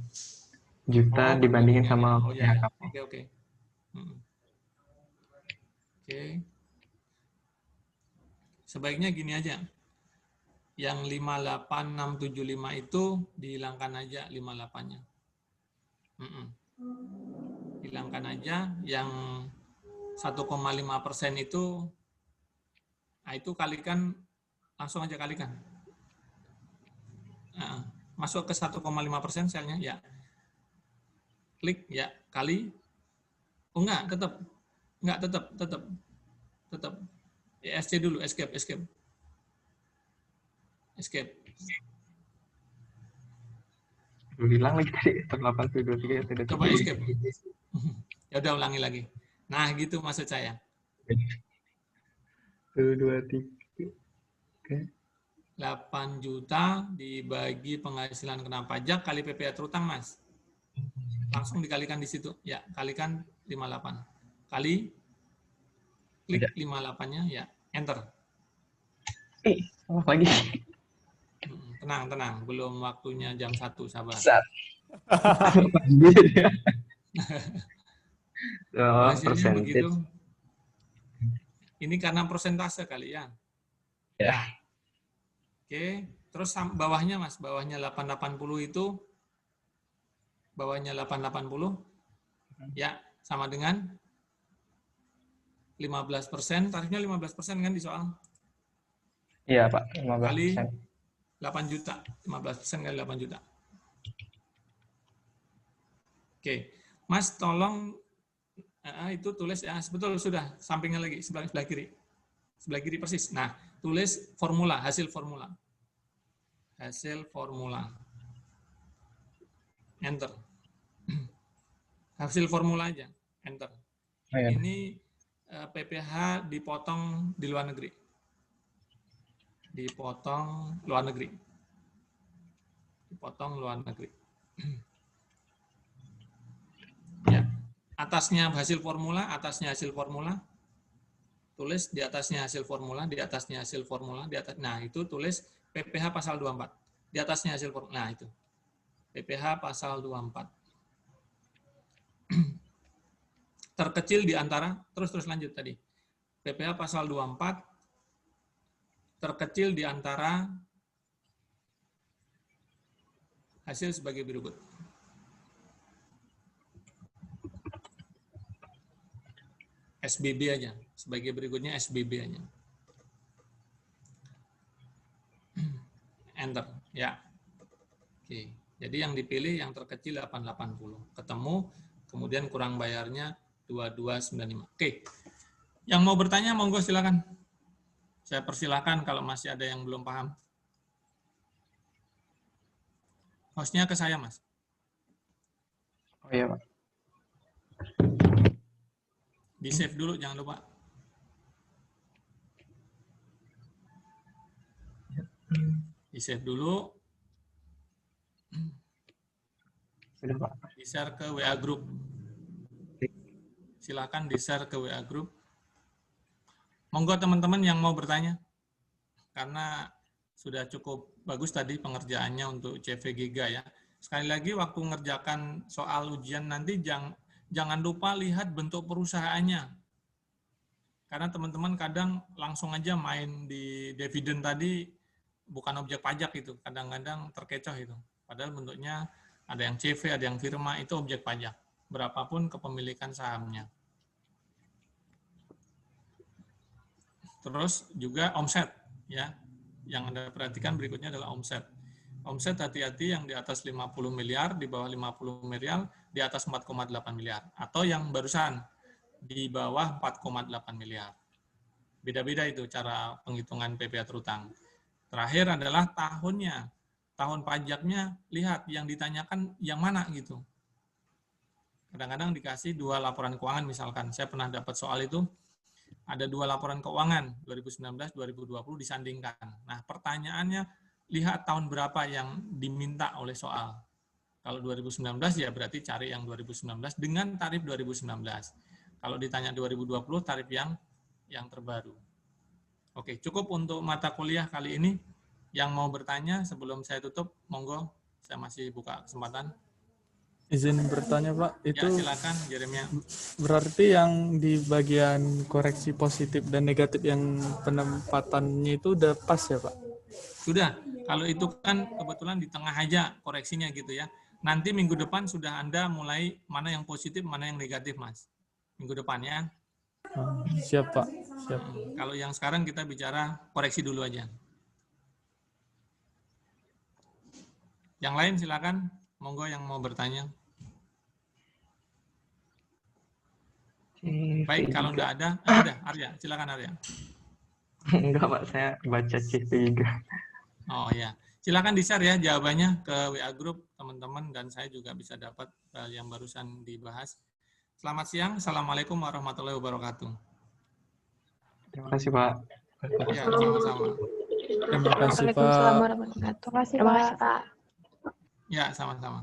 juta Oh, dibandingin sama oh ya, ya. PHKP. Oke. Oke. Sebaiknya gini aja. Yang 58675 itu dihilangkan aja 58-nya. Hilangkan aja. Yang 1,5% itu, nah itu kalikan, langsung aja kalikan. Masuk ke 1,5% selnya, ya. Klik, ya, kali. Oh enggak, tetap. ESC dulu, escape. Bilang lagi tadi, 8,23 tidak Coba escape. Ya udah ulangi lagi. Nah, gitu maksud saya. 223. 8 juta dibagi penghasilan kena pajak kali PPh terutang, Mas. Langsung dikalikan di situ. Ya, kalikan 58. Kali, klik 58-nya, ya, enter. Salah lagi. Tenang. Belum waktunya jam 1, sabar. Hasilnya begitu. Ini karena persentase kali ya. Ya. Oke, terus bawahnya Mas, bawahnya 880 itu, bawahnya 880, ya sama dengan 15%, tarifnya 15% kan di soal? Iya Pak, 15%. Kali 8 juta, 15% kali 8 juta. Oke, Mas tolong itu tulis ya, betul sudah, sampingnya lagi, sebelah kiri. Sebelah kiri persis. Nah, tulis formula, hasil formula. Hasil formula. Enter. Hasil formula aja. Enter. Oh, ya. Ini PPh dipotong di luar negeri. Dipotong luar negeri. Dipotong luar negeri. Ya. Atasnya hasil formula, atasnya hasil formula. Tulis di atasnya hasil formula, di atasnya hasil formula, di atas. Nah, itu tulis PPh pasal 24. Di atasnya hasil formula. Nah, itu. PPh pasal 24. Terkecil di antara, terus lanjut tadi. PPh pasal 24 terkecil di antara hasil sebagai berikut. SBB aja. Sebagai berikutnya SBB aja. Enter. Ya. Oke. Jadi yang dipilih yang terkecil 880. Ketemu, kemudian kurang bayarnya 2295. Oke. Yang mau bertanya, monggo silakan. Saya persilakan kalau masih ada yang belum paham. Hostnya ke saya, Mas. Oh iya Pak. Di save dulu, jangan lupa. Di save dulu. Sudah Pak. Di share ke WA group. Silakan di share ke WA group. Monggo teman-teman yang mau bertanya. Karena sudah cukup bagus tadi pengerjaannya untuk CV Giga ya. Sekali lagi waktu mengerjakan soal ujian nanti jangan lupa lihat bentuk perusahaannya. Karena teman-teman kadang langsung aja main di dividen tadi bukan objek pajak itu. Kadang-kadang terkecoh itu. Padahal bentuknya ada yang CV, ada yang firma, itu objek pajak. Berapapun kepemilikan sahamnya. Terus juga omset ya. Yang Anda perhatikan berikutnya adalah omset. Omset hati-hati yang di atas 50 miliar, di bawah 50 miliar, di atas 4,8 miliar. Atau yang barusan di bawah 4,8 miliar. Beda-beda itu cara penghitungan PPh terutang. Terakhir adalah tahunnya. Tahun pajaknya, lihat yang ditanyakan yang mana gitu. Kadang-kadang dikasih 2 laporan keuangan misalkan. Saya pernah dapat soal itu, ada 2 laporan keuangan, 2019-2020 disandingkan. Nah, pertanyaannya, lihat tahun berapa yang diminta oleh soal. Kalau 2019 ya berarti cari yang 2019 dengan tarif 2019. Kalau ditanya 2020, tarif yang terbaru. Oke, cukup untuk mata kuliah kali ini. Yang mau bertanya sebelum saya tutup, monggo, saya masih buka kesempatan. Izin bertanya Pak, itu Ya, silakan Jeremia. berarti yang di bagian koreksi positif dan negatif yang penempatannya itu udah pas ya Pak? Sudah, kalau itu kan kebetulan di tengah aja koreksinya gitu ya. Nanti minggu depan sudah Anda mulai mana yang positif, mana yang negatif, Mas. Minggu depan ya. Siap Pak, siap. Kalau yang sekarang kita bicara koreksi dulu aja. Yang lain silakan, monggo yang mau bertanya. Baik, kalau enggak ada, Arya, silakan Arya. Enggak Pak, saya baca CV juga. Oh ya, Silakan di-share ya jawabannya ke WA Group teman-teman, dan saya juga bisa dapat yang barusan dibahas. Selamat siang. Assalamualaikum warahmatullahi wabarakatuh. Terima kasih, Pak. Ya, sama-sama. Terima kasih, Waalaikumsalam Pak. warahmatullahi wabarakatuh. Terima kasih, Terima kasih, Pak. Pak. Ya, sama-sama.